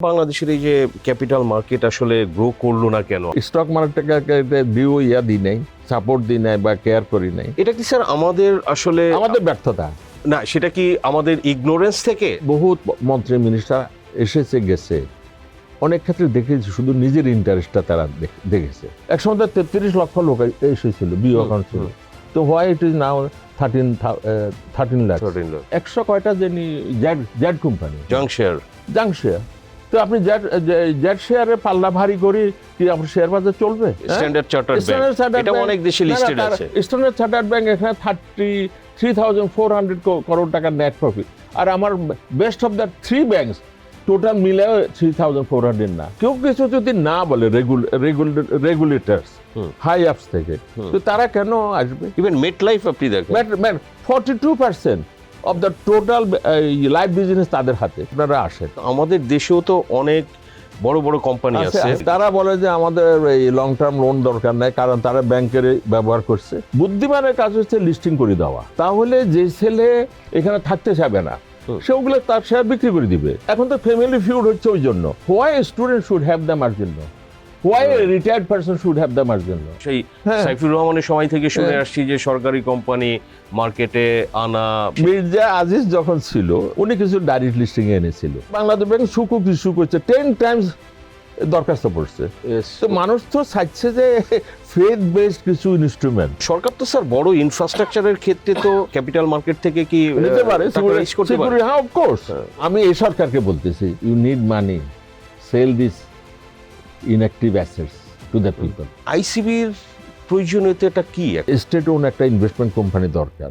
বাংলাদেশের এই যে ক্যাপিটাল মার্কেট আসলে গ্রো করলো না কেন? স্টক মার্কেটকে দিও ইয়া দিই নাই, সাপোর্ট দিই নাই বা কেয়ার করি নাই। এটা কি স্যার আমাদের আসলে আমাদের ব্যর্থতা না, সেটা কি আমাদের ইগনোরেন্স থেকে? বহুত মন্ত্রী মিনিস্টার এসেছে গেছে, অনেক ক্ষেত্রে দেখেছি শুধু নিজের ইন্টারেস্টটা তারা দেখেছে। একসময় 33 লক্ষ লোক এসেছিল, বিও অ্যাকাউন্ট ছিল। তো why it is now 13 lakh. 100 কয়টা জানি জেড কোম্পানি, জাঙ্ক শেয়ার। তো আপনি জেড শেয়ারে পাল্লা ভারী করি কি আপনার শেয়ার বাজার চলবে? স্ট্যান্ডার্ড চার্টার্ড ব্যাংক, এটা অনেক দেশে লিস্টেড আছে। স্ট্যান্ডার্ড চার্টার্ড ব্যাংক এখানে 33,400 করোড় টাকার নেট প্রফিট। আর আমার best of the 3 banks total মিলে 3,400 না। কেউ কিছু যদি না বলে রেগুলেটরস হাই আপস থেকে, তো তারা কেন আসবে? ইভেন মেটলাইফ আপনি দেখেন, 42% of the total life business তাদের হাতে। আপনারা আসেন, আমাদের দেশেও তো অনেক বড় বড় কোম্পানি আছে। তারা বলে যে আমাদের এই লং টার্ম লোন দরকার নাই, কারণ তারা ব্যাংকের ব্যবহার করছে। বুদ্ধিমানের কাজ হচ্ছে লিস্টিং করে দেওয়া, তাহলে যে ছেলে এখানে থাকতে চাবে না সেগুলো তার শেয়ার বিক্রি করে দিবে। এখন তো ফ্যামিলি ফিউড হচ্ছে ওই জন্য। Why student should have the margin, why retired person should have the margin. সেই সাইফুর রহমানের সময় থেকে শুনে আসছি যে সরকারি কোম্পানি মার্কেটে আনা। মির্জা আজিজ যখন ছিল উনি কিছু ডাইরেক্ট লিস্টিং এনেছিল, বাংলাদেশ ব্যাংক সুকুক ইস্যু করছে 10 টাইমস দরখাস্ত পড়ছে। তো মানুষ তো চাইছে যে ফেথ বেসড কিছু ইনস্ট্রুমেন্ট। সরকার তো স্যার বড় ইনফ্রাস্ট্রাকচারের ক্ষেত্রে তো ক্যাপিটাল মার্কেট থেকে কি নিতে পারে, রাইজ করতে পারে? হ্যাঁ, অফ কোর্স। আমি এই সরকারকে বলতেছি, you need money, sell this inactive assets to the people. আইসিবির প্রয়োজনীয়তাটা কি? স্টেট ওন একটা ইনভেস্টমেন্ট কোম্পানি দরকার।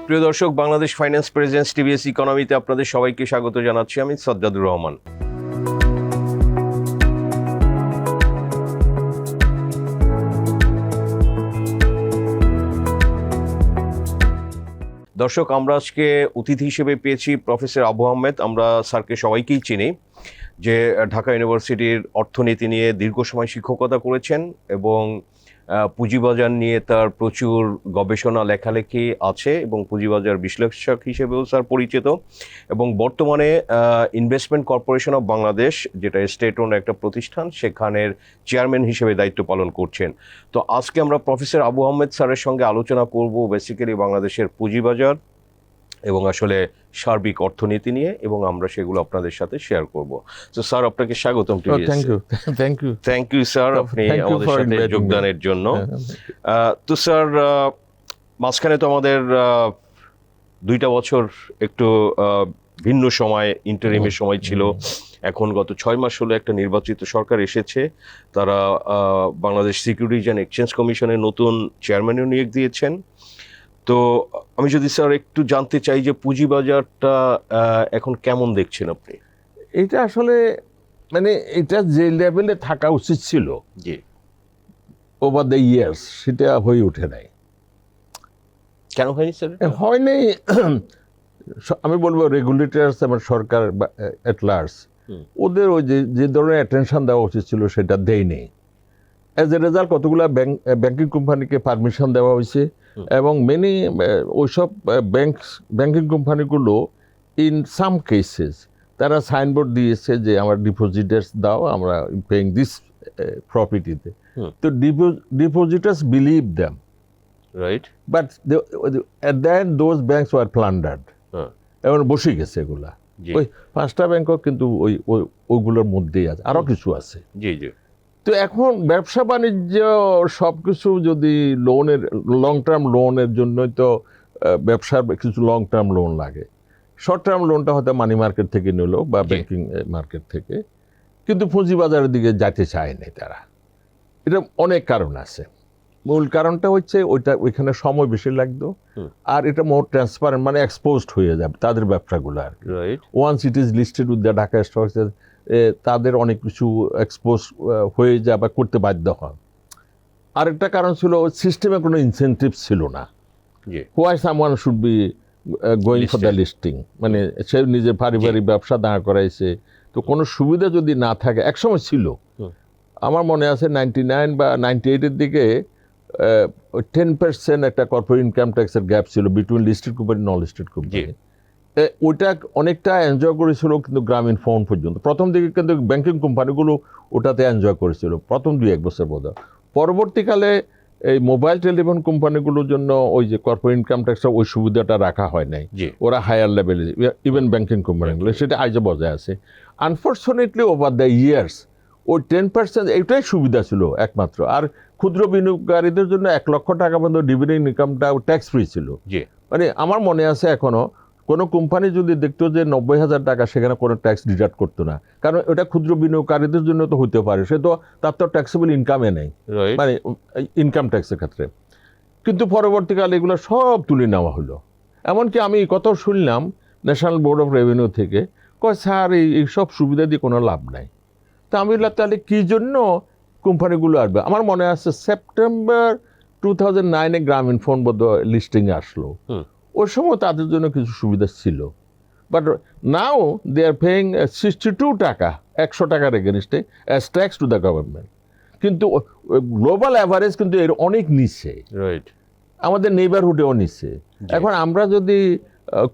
প্রিয় দর্শক, বাংলাদেশ ফাইন্যান্স প্রেজেন্স টিভিএস ইকোনমিতে আপনাদের সবাইকে স্বাগত জানাচ্ছি। আমি সাজ্জাদুর রহমান। দর্শক, আমরা আজকে অতিথি হিসেবে পেয়েছি প্রফেসর আবু আহমেদ। আমরা স্যারকে সবাইকেই চিনি, যে ঢাকা ইউনিভার্সিটির অর্থনীতি নিয়ে দীর্ঘ সময় শিক্ষকতা করেছেন এবং পুঁজিবাজার নিয়ে তার প্রচুর গবেষণা লেখালেখি আছে এবং পুঁজিবাজার বিশ্লেষক হিসেবেও স্যার পরিচিত, এবং বর্তমানে ইনভেস্টমেন্ট কর্পোরেশন অফ বাংলাদেশ, যেটা স্টেট ওন একটা প্রতিষ্ঠান, সেখানের চেয়ারম্যান হিসেবে দায়িত্ব পালন করছেন। তো আজকে আমরা প্রফেসর আবু আহমেদ স্যারের সঙ্গে আলোচনা করব বেসিক্যালি বাংলাদেশের পুঁজিবাজার এবং আসলে সার্বিক অর্থনীতি নিয়ে, এবং আমরা সেগুলো আপনাদের সাথে শেয়ার করব। তো স্যার, আপনাকে স্বাগতম। থ্যাংক ইউ স্যার, আপনি আমাদের সাথে যোগদানের জন্য। তো স্যার, মাঝখানে তো আমাদের 2টা বছর একটু ভিন্ন সময়, ইন্টারিমের সময় ছিল। এখন গত 6 মাস হলো একটা নির্বাচিত সরকার এসেছে। তারা বাংলাদেশ সিকিউরিটিজ অ্যান্ড এক্সচেঞ্জ কমিশনের নতুন চেয়ারম্যানও নিয়োগ দিয়েছেন। তো আমি যদি স্যার একটু জানতে চাই যে পুঁজিবাজারটা এখন কেমন দেখছেন আপনি? এটা আসলে মানে এটা যে লেভেলে থাকা উচিত ছিল জি ওভার দ্য ইয়ার্স, সেটা হয়ে ওঠে নাই। কেন হয়নি স্যার? হয় নাই, আমি বলবো রেগুলেটরস এবং সরকার এট লার্জ ওদের ওই যে ধরনের অ্যাটেনশন দেওয়া উচিত ছিল সেটা দেয় নেই। অ্যাজ এ রেজাল্ট কতগুলো ব্যাংকিং কোম্পানিকে পারমিশন দেওয়া হয়েছে, এবং মেনি ওইসব ব্যাংকিং কোম্পানিগুলো ইন সাম কেসেস তারা সাইনবোর্ড দিয়েছে যে আমার ডিপোজিটার্স দাও, আমরা পেইং দিস প্রপার্টিতে। তো depositors believe them, right, but at the end those banks were plundered. এবং বসে গেছে এগুলা। ওই 5টা ব্যাংকও কিন্তু ওইগুলোর মধ্যেই আছে, আরও কিছু আছে। জি জি। তো এখন ব্যবসা বাণিজ্য সব কিছু যদি লোনের, লং টার্ম লোনের জন্যই তো ব্যবসার কিছু লং টার্ম লোন লাগে। শর্ট টার্ম লোনটা হয়তো মানি মার্কেট থেকে নিল বা ব্যাংকিং মার্কেট থেকে, কিন্তু পুঁজিবাজারের দিকে যেতে চায় না তারা। এটা অনেক কারণ আছে। মূল কারণটা হচ্ছে ওইখানে সময় বেশি লাগতো, আর এটা মোর ট্রান্সপারেন্ট, মানে এক্সপোজড হয়ে যাবে তাদের ব্যবসাগুলো আর কি। Once it is listed with the Dhaka stock exchange, তাদের অনেক কিছু এক্সপোজ হয়ে যায় বা করতে বাধ্য হন। আরেকটা কারণ ছিল সিস্টেমে কোনো ইনসেন্টিভ ছিল না। Why someone should be going for the listing, মানে সে নিজের পারিবারিক ব্যবসা দাঁড় করাইছে, তো কোনো সুবিধা যদি না থাকে, একসময় ছিল, আমার মনে আছে 99 বা 98-এর দিকে ওই 10% একটা কর্পোরেট ইনকাম ট্যাক্সের গ্যাপ ছিল বিটুইন লিস্টেড কোম্পানি নন লিস্টেড কোম্পানি। ওইটা অনেকটা এনজয় করেছিল কিন্তু গ্রামীণ ফোন পর্যন্ত। প্রথম দিকে কিন্তু ব্যাংকিং কোম্পানিগুলো ওটাতে এনজয় করেছিল প্রথম 2-1 বছর বোধ। পরবর্তীকালে এই মোবাইল টেলিফোন কোম্পানিগুলোর জন্য ওই যে কর্পোরেট ইনকাম ট্যাক্সের ওই সুবিধাটা রাখা হয় নাই, ওরা হায়ার লেভেলে ইভেন ব্যাংকিং কোম্পানিগুলো সেটা আজও বজায় আছে। আনফর্চুনেটলি ওভার দ্য ইয়ার্স ওই 10% এইটাই সুবিধা ছিল একমাত্র। আর ক্ষুদ্র বিনিয়োগকারীদের জন্য 1 লক্ষ টাকা পর্যন্ত ডিভিডেন্ড ইনকামটা ট্যাক্স ফ্রি ছিল। মানে আমার মনে আছে এখনো কোনো কোম্পানি যদি দেখতো যে 90,000 টাকা, সেখানে কোনো ট্যাক্স ডিডাক্ট করতো না, কারণ ওটা ক্ষুদ্র বিনিয়োগকারীদের জন্য তো হতে পারে, সে তো তার তো ট্যাক্সেবল ইনকামে নেই, মানে ইনকাম ট্যাক্সের ক্ষেত্রে। কিন্তু পরবর্তীকালে এগুলো সব তুলে নেওয়া হলো। এমনকি আমি কত শুনলাম ন্যাশনাল বোর্ড অফ রেভিনিউ থেকে, কয় স্যার এই সব সুবিধা দিয়ে কোনো লাভ নাই। তা আমি বললাম তাহলে কী জন্য কোম্পানিগুলো আসবে? আমার মনে আছে সেপ্টেম্বর 2009-এ গ্রামীণ ফোন বোধ লিস্টিংয়ে আসলো, ওই সময় তাদের জন্য কিছু সুবিধা ছিল। But now they R paying 62 টাকা 100 টাকার এগেনস্টে as tax to the government. কিন্তু গ্লোবাল অ্যাভারেজ কিন্তু এর অনেক নিচে, আমাদের নেইবারহুডেও নিচে। এখন আমরা যদি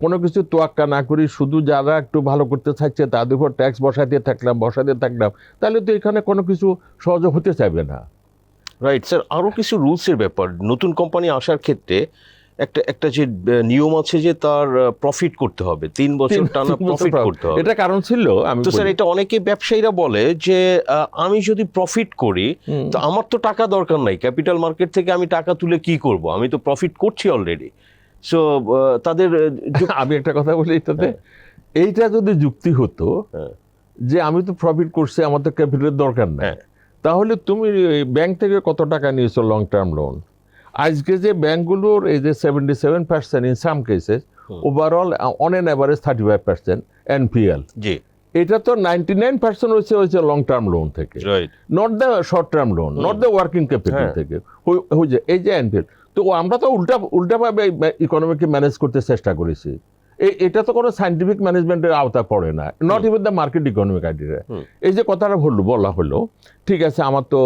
কোনো কিছু তোয়াক্কা না করি, শুধু যারা একটু ভালো করতে চাইছে তাদের উপর ট্যাক্স বসাতে থাকলাম, তাহলে তো এখানে কোনো কিছু সহজ হতে চাইবে না। রাইট স্যার, আরও কিছু রুলসের ব্যাপার। নতুন কোম্পানি আসার ক্ষেত্রে একটা যে নিয়ম আছে যে তার প্রফিট করতে হবে, 3 বছর টানা প্রফিট করতে হবে। এটা কারণ ছিল তো স্যার এটা অনেকে ব্যবসায়ীরা বলে যে আমি যদি প্রফিট করি তো আমার তো টাকা দরকার নাই, ক্যাপিটাল মার্কেট থেকে আমি টাকা তুলে কি করব, আমি তো প্রফিট করছি অলরেডি। সো তাদের আমি একটা কথা বলি এটাতে, এইটা যদি যুক্তি হতো যে আমি তো প্রফিট করছি, আমার তো ক্যাপিটালের দরকার নাই, তাহলে তুমি ব্যাংক থেকে কত টাকা নিয়েছো লং টার্ম লোন? আজকে যে ব্যাংকগুলোর এই যে 77% in some cases, overall on an average 35% NPL, এটা তো 99% হয়েছে লং টার্ম লোন থেকে, not the short term loan, not the working capital থেকে। এই যে এনপিএল, তো আমরা তো উল্টাভাবে ইকোনমিকে ম্যানেজ করতে চেষ্টা করেছি। এটা তো কোনো সায়েন্টিফিক ম্যানেজমেন্টের আওতা পড়ে না, not even the market economic idea. এই যে কথাটা বলা হলো, ঠিক আছে আমার তো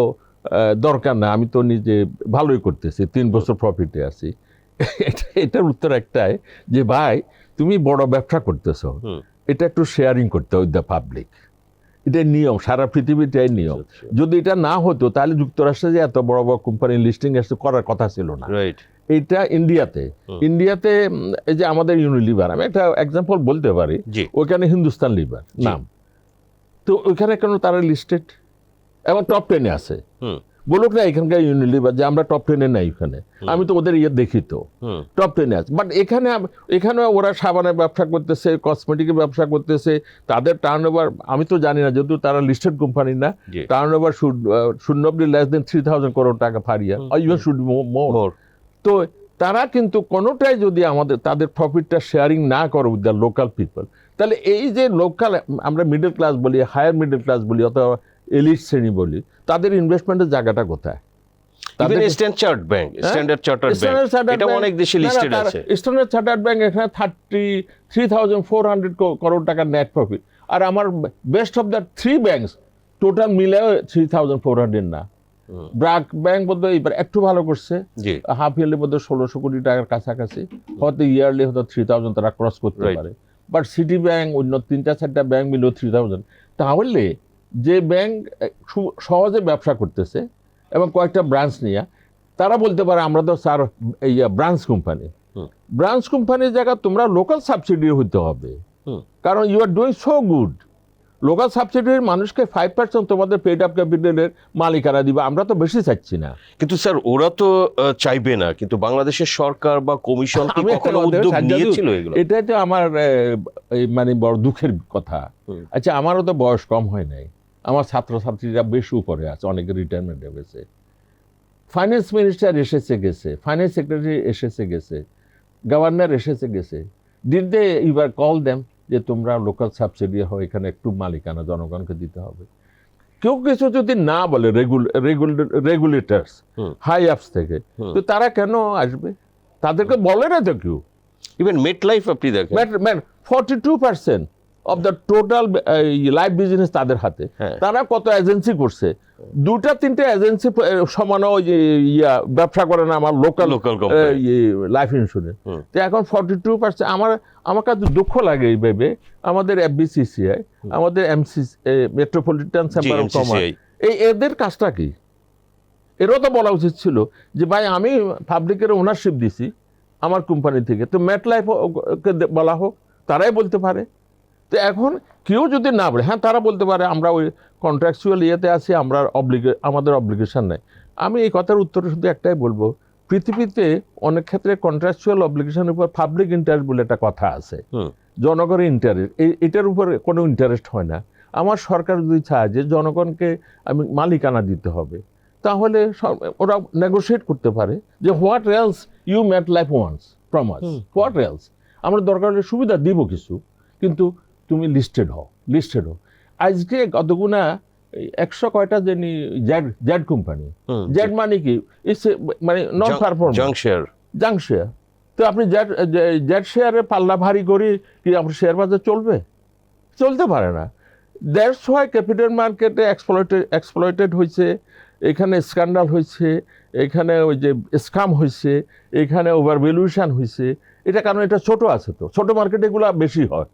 দরকার না, আমি তো নিজে ভালোই করতেছি, 3 বছর প্রফিটে আছি। এটার উত্তর একটাই যে ভাই তুমি বড় ব্যবসা করতেছ, এটা একটু শেয়ারিং করতে উইথ দ্য পাবলিক, এটাই নিয়ম, সারা পৃথিবীটাই নিয়ম। যদি এটা না হতো তাহলে যুক্তরাষ্ট্রে যে এত বড় বড় কোম্পানি লিস্টিং আসতে করার কথা ছিল না। এইটা ইন্ডিয়াতে এই যে আমাদের ইউনিলিভার, আমি একটা এক্সাম্পল বলতে পারি, ওইখানে হিন্দুস্তান লিভার নাম, তো ওইখানে কেন তারা লিস্টেড এবং টপ 10-এ আছে, বলুক না এখানকার ইউনিলিভার যে আমরা টপ 10-এ নাই, এখানে আমি তো ওদের দেখি তো টপ 10-এ আছে। বাট এখানে ওরা সাবানের ব্যবসা করতেছে, কসমেটিকের ব্যবসা করতেছে, তাদের টার্ন ওভার আমি তো জানি না, যেহেতু তারা লিস্টেড কোম্পানি না, turn over should not be less than 3,000 crore টাকা পার ইয়ার, ইভেন শুড মোর। তো তারা কিন্তু কোনোটাই যদি তাদের প্রফিটটা শেয়ারিং না করে উইথ দ্য লোকাল পিপল, তাহলে এই যে লোকাল আমরা মিডল ক্লাস বলি, হায়ার মিডল ক্লাস বলি, অথবা এলিট শ্রেণী বলি, তাদের ইনভেস্টমেন্টের জায়গাটা কোথায়? স্ট্যান্ডার্ড চার্টার্ড ব্যাংক এখানে 33,400 করোড় টাকার নেট প্রফিট, আর আমার best of the 3 banks total মিলে 3,400 না। ব্র্যাক ব্যাংক বোধহয় এবার একটু ভালো করছে, হাফ ইয়ারলি বোধহয় 1,600 কোটি টাকার কাছাকাছি, হয়তো ইয়ারলি হয়তো 3,000 তারা ক্রস করতে পারে। বাট সিটি ব্যাংক অন্য 3-4টা ব্যাংক মিলেও 3,000। তাহলে যে ব্যাংক সহজে ব্যবসা করতেছে এবং কয়েকটা ব্রাঞ্চ নিয়ে, তারা বলতে পারে আমরা তো স্যার এই ব্রাঞ্চ কোম্পানির জায়গা তোমরা লোকাল সাবসিডি হইতে হবে, কারণ you are doing so good. Local সাবসিডির মানুষকে 5% তোমাদের পেড আপ ক্যাপিটালের মালিকানা দিবে, আমরা তো বেশি চাচ্ছি না। কিন্তু স্যার ওরা তো চাইবে না, কিন্তু বাংলাদেশের সরকার বা কমিশন কখনো উদ্যোগ নিয়েছিল এগুলো? এটাই তো আমার মানে বড় দুঃখের কথা। আচ্ছা, আমারও তো বয়স কম হয় নাই, আমার ছাত্রছাত্রীরা বেশি উপরে আছে, অনেকে রিটায়ারমেন্ট হয়ে গেছে, ফাইন্যান্স মিনিস্টার এসেছে গেছে, ফাইন্যান্স সেক্রেটারি এসেছে গেছে, গভর্নর এসেছে গেছে। Did they your call them যে তোমরা লোকাল সাবসিডি হয়, এখানে একটু মালিকানা জনগণকে দিতে হবে? কেউ কিছু যদি না বলে রেগুলেটরস হাই আপস থেকে, তো তারা কেন আসবে? তাদেরকে বলে না তো কেউ। ইভেন মেট লাইফ আপনি দেখেন 42% of the total life business তাদের হাতে। হ্যাঁ। তারা কত এজেন্সি করছে, 2-3টে এজেন্সি সমান ওই যে ব্যবসা করে না আমার লোকাল লাইফ ইন্স্যুরেন্স। তো এখন 42%। আমার কাছে দুঃখ লাগে এই ভেবে, আমাদের FBCCI, আমাদের মেট্রোপলিটন চেম্বার অফ কমার্স, এদের কাজটা কি? এরও তো বলা উচিত ছিল যে ভাই আমি পাবলিকের ওনারশিপ দিছি আমার কোম্পানি থেকে, তো মেটলাইফকে বলা হোক, তারাই বলতে পারে। তো এখন কেউ যদি না বলে, হ্যাঁ তারা বলতে পারে আমরা ওই কন্ট্রাকচুয়াল ইয়েতে আছি, আমাদের অব্লিগেশন নেই। আমি এই কথার উত্তরে শুধু একটাই বলবো, পৃথিবীতে অনেক ক্ষেত্রে কন্ট্রাকচুয়াল অব্লিগেশনের উপর পাবলিক ইন্টারেস্ট বলে একটা কথা আছে, জনগণের ইন্টারেস্ট, এটার উপর কোনো ইন্টারেস্ট হয় না। আমার সরকার যদি চায় যে জনগণকে আমি মালিকানা দিতে হবে, তাহলে ওরা নেগোশিয়েট করতে পারে যে what else you met life once from us, what else, আমরা দরকার হলে সুবিধা দিব কিছু, কিন্তু তুমি লিস্টেড হও। আজকে কতগুনা 100 কয়টা জানি জেড কোম্পানি, জেড মানে কি, মানে নন পারফরম্যান্স জাঙ্ক শেয়ার। তো আপনি জেড শেয়ারে পাল্লা ভারী করি কি আপনার শেয়ার বাজার চলতে পারে না। দ্যাটস হোয়াই ক্যাপিটাল মার্কেটে এক্সপ্লয়েটেড হয়েছে, এখানে স্ক্যান্ডাল হয়েছে, এখানে ওই যে স্ক্যাম হয়েছে, এখানে ওভার ভ্যালুয়েশন হয়েছে। এটা কারণ এটা ছোট আছে, তো ছোট মার্কেট এগুলো বেশি হয়।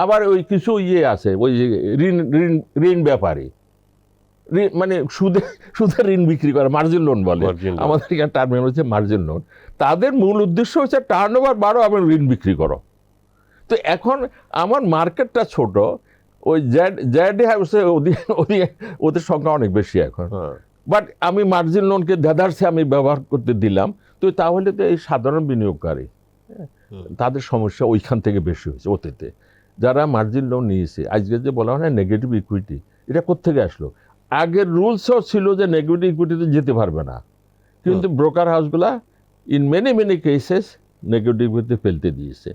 আবার ওই কিছু আছে, ওই যে ঋণ ব্যাপারী, মানে সুদের ঋণ বিক্রি করে, মার্জিন লোন বলে আমাদের এখানে টার্ম হচ্ছে মার্জিন লোন। তাদের মূল উদ্দেশ্য হচ্ছে টার্ন ওভার বাড়ো এবং ঋণ বিক্রি করো। তো এখন আমার মার্কেটটা ছোট, ওই ওদের সংখ্যা অনেক বেশি এখন, বাট আমি মার্জিন লোনকে দেদারসে আমি ব্যবহার করতে দিলাম, তো তাহলে তো এই সাধারণ বিনিয়োগকারী তাদের সমস্যা ওইখান থেকে বেশি হয়েছে। অতীতে যারা মার্জিন লোন নিয়েছে, আজকে যে বলা হয় না নেগেটিভ ইকুইটি, এটা কোত্থেকে আসলো? আগের রুলসও ছিল যে নেগেটিভ ইকুইটিতে যেতে পারবে না, কিন্তু ব্রোকার হাউসগুলা in many cases negative equity ফেলতে দিয়েছে।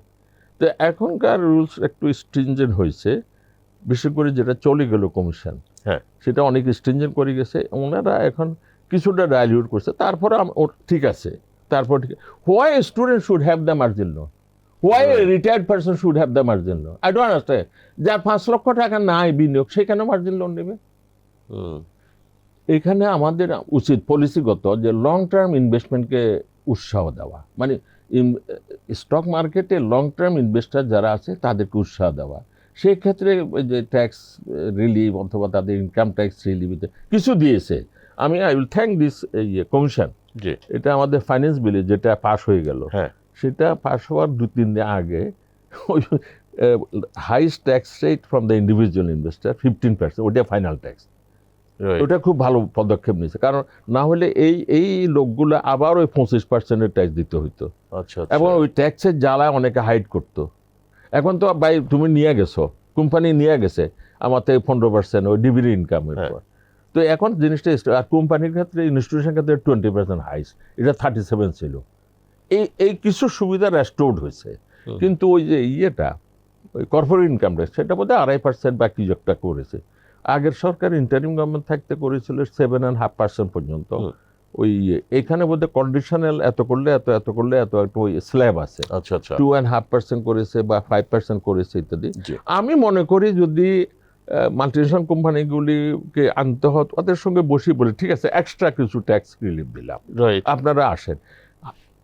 তো এখনকার রুলস একটু স্ট্রিনজেন্ট হয়েছে, বিশেষ করে যেটা চলে গেল কমিশন, সেটা অনেক স্ট্রিনজেন্ট করে গেছে। ওনারা এখন কিছুটা ডাইলিউট করছে, তারপরে ঠিক আছে। তারপর ঠিক, why a student should have the margin loan, why a retired person should have the margin loan, I don't understand. যার 5 লক্ষ টাকা নাই বিনিয়োগ, সেখানে মার্জিন লোন নেবে? এখানে আমাদের উচিত পলিসিগত যে লং টার্ম ইনভেস্টমেন্টকে উৎসাহ দেওয়া, মানে স্টক মার্কেটে লং টার্ম ইনভেস্টার যারা আছে তাদেরকে উৎসাহ দেওয়া। সেই ক্ষেত্রে যে ট্যাক্স রিলিভ অথবা তাদের ইনকাম ট্যাক্স রিলিভ কিছু দিয়েছে। I will thank this commission. এটা আমাদের ফাইন্যান্স বিলে যেটা পাস হয়ে গেল, সেটা পাস হওয়ার 2-3 দিন আগে ওই highest tax rate from the individual investor 15%, ওটা ফাইনাল ট্যাক্স। ওটা খুব ভালো পদক্ষেপ নিয়েছে, কারণ না হলে এই লোকগুলো আবার ওই 25% ট্যাক্স দিতে হইতো। এবং ওই ট্যাক্সের জ্বালায় অনেকে হাইড করতো। এখন তো ভাই তুমি নিয়ে গেছো, কোম্পানি নিয়ে গেছে আমার থেকে 15% ওই ডিভিডেন্ড ইনকামের পর। তো এখন জিনিসটা, আর কোম্পানির ক্ষেত্রে ইনস্টিটিউশন ক্ষেত্রে 20% হাইস্ট, এটা 37 ছিল। এই কিছু সুবিধা রেস্টোর্ড হয়েছে, কিন্তু ওই যে ওই কর্পোরেট ইনকাম ট্যাক্স, সেটা বোধহয় 2.5% বা কি একটা করেছে। আগের সরকার ইন্টারিম গভর্নমেন্ট থাকতে করেছিল 7.5% পর্যন্ত। ওই এখানে বোধহয় কন্ডিশনাল এত করলে এত করলে এত একটা ওই স্ল্যাব আছে, 2.5% করেছে বা 5% করেছে ইত্যাদি। আমি মনে করি যদি মাল্টিনেশনাল কোম্পানিগুলিকে আনতে হতো, ওদের সঙ্গে বসে বলে ঠিক আছে এক্সট্রা কিছু ট্যাক্স রিলিফ দিলাম, আপনারা আসেন।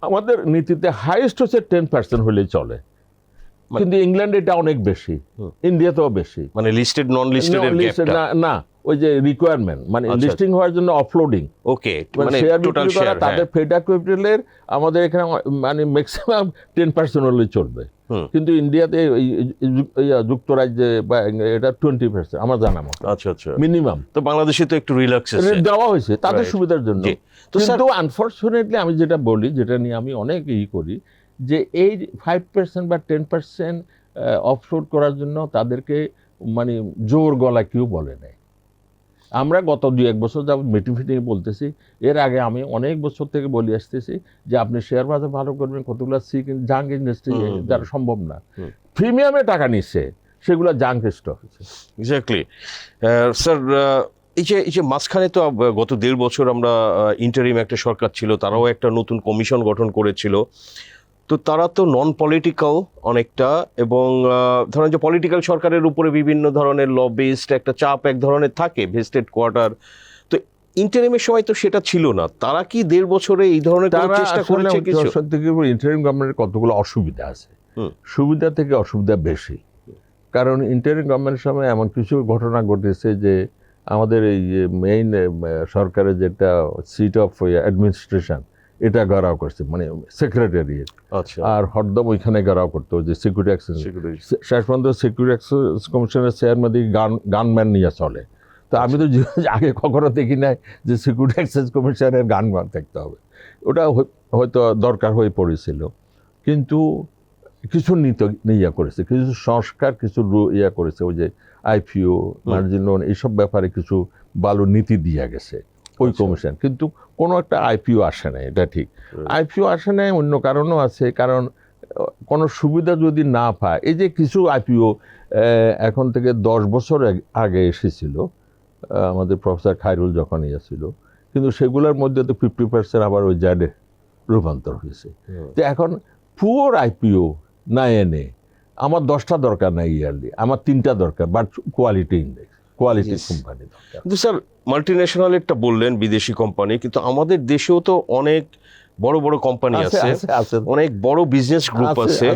আমাদের নীতিতে হাইয়েস্ট হচ্ছে 10% হলেই চলে, কিন্তু ইংল্যান্ডে এটা অনেক বেশি, ইন্ডিয়াতেও বেশি। মানে লিস্টেড নন লিস্টেড না, ওই যে রিকোয়ারমেন্ট, মানে লিস্টিং হওয়ার জন্য অফলোডিং, ওকে, মানে টোটাল শেয়ার তাদের ফেড ক্যাপিটালের আমাদের এখানে মানে ম্যাক্সিমাম 10% হলেই চলবে, কিন্তু ইন্ডিয়াতে যুক্তরাজ্যে বা এটা 20% আমার জানা মতো মিনিমাম। তো বাংলাদেশে তো একটু রিল্যাক্স দেওয়া হয়েছে তাদের সুবিধার জন্য। কিন্তু আনফরচুনেটলি আমি যেটা বলি, যেটা নিয়ে আমি অনেক করি, যে এই 5% বা 10% অফলোড করার জন্য তাদেরকে মানে জোর গলা কেউ বলে নাই। আমরা গত 2-1 বছর যাবত মিটিং বলতেছি, এর আগে আমি অনেক বছর থেকে বলে আসতেছি যে আপনি শেয়ার বাজার ভালো করবেন, কতগুলো জাঙ্ক ইন্ডাস্ট্রি দ্বারা সম্ভব না, প্রিমিয়ামে টাকা নিচ্ছে সেগুলো জাঙ্ক স্টক। Exactly sir. এই যে মাঝখানে তো গত 1.5 বছর আমরা ইন্টারিম একটা সরকার ছিল, তারাও একটা নতুন কমিশন গঠন করেছিল। তো তারা তো নন পলিটিক্যাল অনেকটা, এবং ধরেন যে পলিটিক্যাল সরকারের উপরে বিভিন্ন ধরনের লবিস্ট একটা চাপ এক ধরনের থাকে, ভেস্টেড কোয়ার্টার। তো ইন্টারিমের সময় তো সেটা ছিল না। তারা কি 1.5 বছরে এই ধরনের কোনো তারা চেষ্টা আসলে করেছে কিছু? ইন্টারিম গভর্নমেন্টের কতগুলো অসুবিধা আছে, সুবিধা থেকে অসুবিধা বেশি। কারণ ইন্টারিম গভর্নমেন্টের সময় এমন কিছু ঘটনা ঘটেছে যে আমাদের এই মেইন সরকারের যেটা সিট অফ অ্যাডমিনিস্ট্রেশন এটা ঘেরাও করছে, মানে সেক্রেটারিয়েট, আচ্ছা, আর হরদম ওইখানে ঘেরাও করতো যে সিকিউরিটি এক্সচেঞ্জ। শেষ পর্যন্ত সিকিউরিটি এক্সচেঞ্জ কমিশনের চেয়ারম্যান গানম্যান নিয়ে চলে। তো আমি তো আগে কখনো দেখি নাই যে সিকিউরিটি এক্সচেঞ্জ কমিশনের গানম্যান থাকতে হবে। ওটা হয়তো দরকার হয়ে পড়েছিল, কিন্তু কিছু ইয়া করেছে, কিছু সংস্কার, কিছু ইয়া করেছে। ওই যে আইপিও, মার্জিন লোন, এইসব ব্যাপারে কিছু ভালো নীতি দিয়ে গেছে ওই কমিশন। কিন্তু কোনো একটা আইপিও আসে নাই, এটা ঠিক। আইপিও আসে নাই অন্য কারণও আছে, কারণ কোনো সুবিধা যদি না পায়, এই যে কিছু আইপিও এখন থেকে 10 বছর আগে এসেছিল আমাদের প্রফেসর খায়রুল যখন ছিল, কিন্তু সেগুলোর মধ্যে তো 50% আবার ওই জ্যাডে রূপান্তর হয়েছে। তো এখন পুয়ার আইপিও না এনে আমার 10টা দরকার নাই ইয়ারলি, আমার 3টা দরকার, but quality index, quality company দরকার। কিন্তু স্যার মাল্টিন্যাশনাল একটা বললেন বিদেশি কোম্পানি, কিন্তু আমাদের দেশেও তো অনেক বড় বড় কোম্পানি আছে, অনেক বড় বিজনেস গ্রুপ আছে।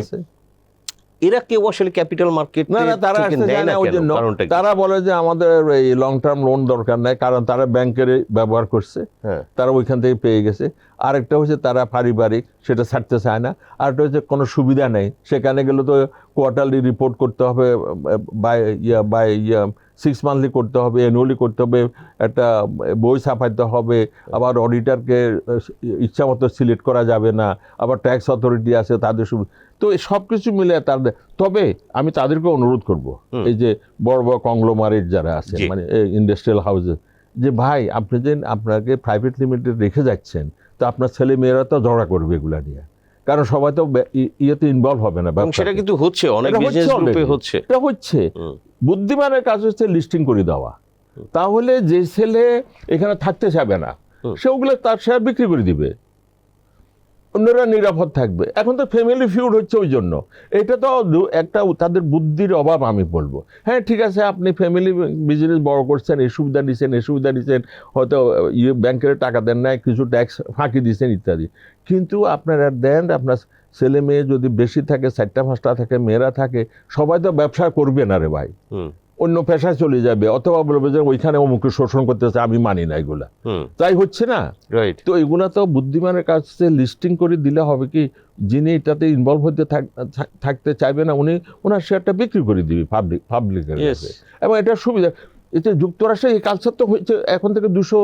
এরা কেউ আসলে ক্যাপিটাল মার্কেট না, তারা নেয় না ওই জন্য। তারা বলে যে আমাদের এই লং টার্ম লোন দরকার নাই, কারণ তারা ব্যাংকের ব্যবহার করছে, তারা ওইখান থেকে পেয়ে গেছে। আরেকটা হচ্ছে তারা পারিবারিক, সেটা ছাড়তে চায় না। আরেকটা হচ্ছে কোনো সুবিধা নেই, সেখানে গেলে তো কোয়ার্টারলি রিপোর্ট করতে হবে, বাই 6 মান্থলি করতে হবে, অ্যানুয়ালি করতে হবে, একটা বই ছাপাইতে হবে, আবার অডিটরকে ইচ্ছা মতো সিলেক্ট করা যাবে না, আবার ট্যাক্স অথরিটি আছে তাদের সুবিধা। তো এই সব কিছু মিলে তাদের, তবে আমি তাদেরকে অনুরোধ করব, এই যে বড় বড় কংগ্লোমারেট যারা আছে, মানে ইন্ডাস্ট্রিয়াল হাউসে, যে ভাই আপনি যে আপনাকে প্রাইভেট লিমিটেড রেখে যাচ্ছেন, তো আপনার ছেলে মেয়েরা তো ঝগড়া করবে এগুলা নিয়ে, কারণ সবাই তো ইয়েতে ইনভলভ হবে না। সেটা কিন্তু হচ্ছে, অনেক বিজনেস গ্রুপে হচ্ছে। এটা হচ্ছে বুদ্ধিমানের কাজ হচ্ছে লিস্টিং করে দেওয়া, তাহলে যে ছেলে এখানে থাকতে চাবে না সে ওগুলো তার শেয়ার বিক্রি করে দিবে, অন্যরা নিরাপদ থাকবে। এখন তো ফ্যামিলি ফিউড হচ্ছে ওই জন্য। এটা তো একটা তাদের বুদ্ধির অভাব আমি বলবো। হ্যাঁ ঠিক আছে, আপনি ফ্যামিলি বিজনেস বড় করছেন, এই সুবিধা নিচ্ছেন, হয়তো ব্যাংকের টাকা দেন না, কিছু ট্যাক্স ফাঁকি দিচ্ছেন ইত্যাদি, কিন্তু আপনারা দেন, আপনার ছেলে মেয়ে যদি বেশি থাকে, 4টা 5টা থাকে, মেয়েরা থাকে, সবাই তো ব্যবসা করবে না রে ভাই, অন্য পেশায় চলে যাবে, অথবা বলবে যে ওইখানে অমুকে শোষণ করতেছে, আমি মানি না এগুলা। তাই হচ্ছে না, রাইট? তো এগুলা তো বুদ্ধিমানের কাছে লিস্টিং করে দিলে হবে কি, যিনি এটাতে ইনভলভ হতে থাকতে চাইবে না, উনি ওনার শেয়ারটা বিক্রি করে দিবে পাবলিকের কাছে। এবং এটা সুবিধা। এতে যুক্তরাষ্ট্রে এই কালচার তো হয়েছে এখন থেকে 200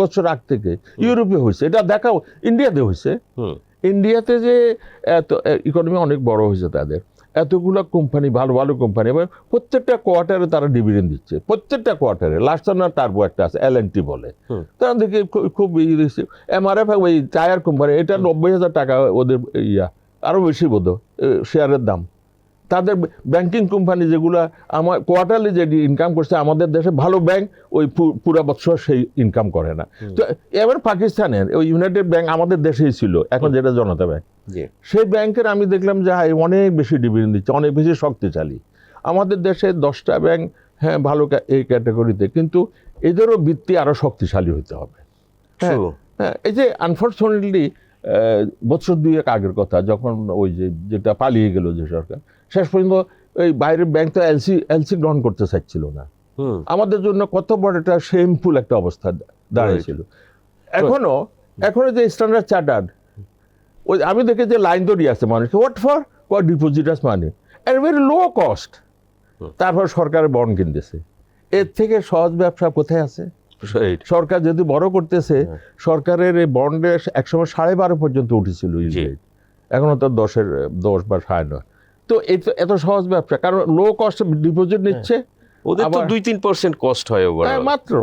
বছর আগ থেকে, ইউরোপে হয়েছে, এটা দেখাও ইন্ডিয়াতে হয়েছে। ইন্ডিয়াতে যে এত ইকোনমি অনেক বড় হয়েছে তাদের, এতগুলো কোম্পানি, ভালো ভালো কোম্পানি, এবার প্রত্যেকটা কোয়ার্টারে তারা ডিভিডেন্ড দিচ্ছে, প্রত্যেকটা কোয়ার্টারে। লাস্টার টার্বো একটা আছে, L&T বলে, তারা দেখে খুব MRF ওই টায়ার কোম্পানি, এটা 90,000 টাকা ওদের আরও বেশি বোধ শেয়ারের দাম। তাদের ব্যাংকিং কোম্পানি যেগুলো আমার কোয়ার্টারলি যে ইনকাম করছে, আমাদের দেশে ভালো ব্যাংক ওই পুরা বছর সেই ইনকাম করে না। তো এবার পাকিস্তানের ওই ইউনাইটেড ব্যাংক আমাদের দেশেই ছিল, এখন যেটা জনতা ব্যাংক, সেই ব্যাংকের আমি দেখলাম যে অনেক বেশি ডিভিডেন্ড দিচ্ছে, অনেক বেশি শক্তিশালী। আমাদের দেশে 10টা ব্যাংক হ্যাঁ ভালো এই ক্যাটাগরিতে, কিন্তু এদেরও বৃত্তি আরও শক্তিশালী হতে হবে। হ্যাঁ, এই যে আনফর্চুনেটলি বছর 2 আগের কথা, যখন ওই যেটা পালিয়ে গেল যে সরকার, শেষ পর্যন্ত ওই বাইরের ব্যাংক তো এলসি গ্রহণ করতে চাইছিল না। আমাদের জন্য কত বড় একটা শেমফুল একটা অবস্থা দাঁড়িয়েছিল। এখনো যে স্ট্যান্ডার্ড চার্টার্ড, ওই আমি দেখে যে লাইন ধরিয়ে আছে মানুষ, what for ডিপোজিটার্স money at very low cost, তারপর সরকারের বন্ড কিনতেছে। এর থেকে সহজ ব্যবসা কোথায় আছে? সরকার যদি বড় করতেছে, সরকারের এই বন্ডে একসময় 12.5 পর্যন্ত উঠেছিল, এখনো তো 10 বা 9.5। তো এত সহজ ব্যবসা, কারণ লো কস্ট ডিপোজিট নিচ্ছে, ওদের তো 2-3% কস্ট হয় মাত্র।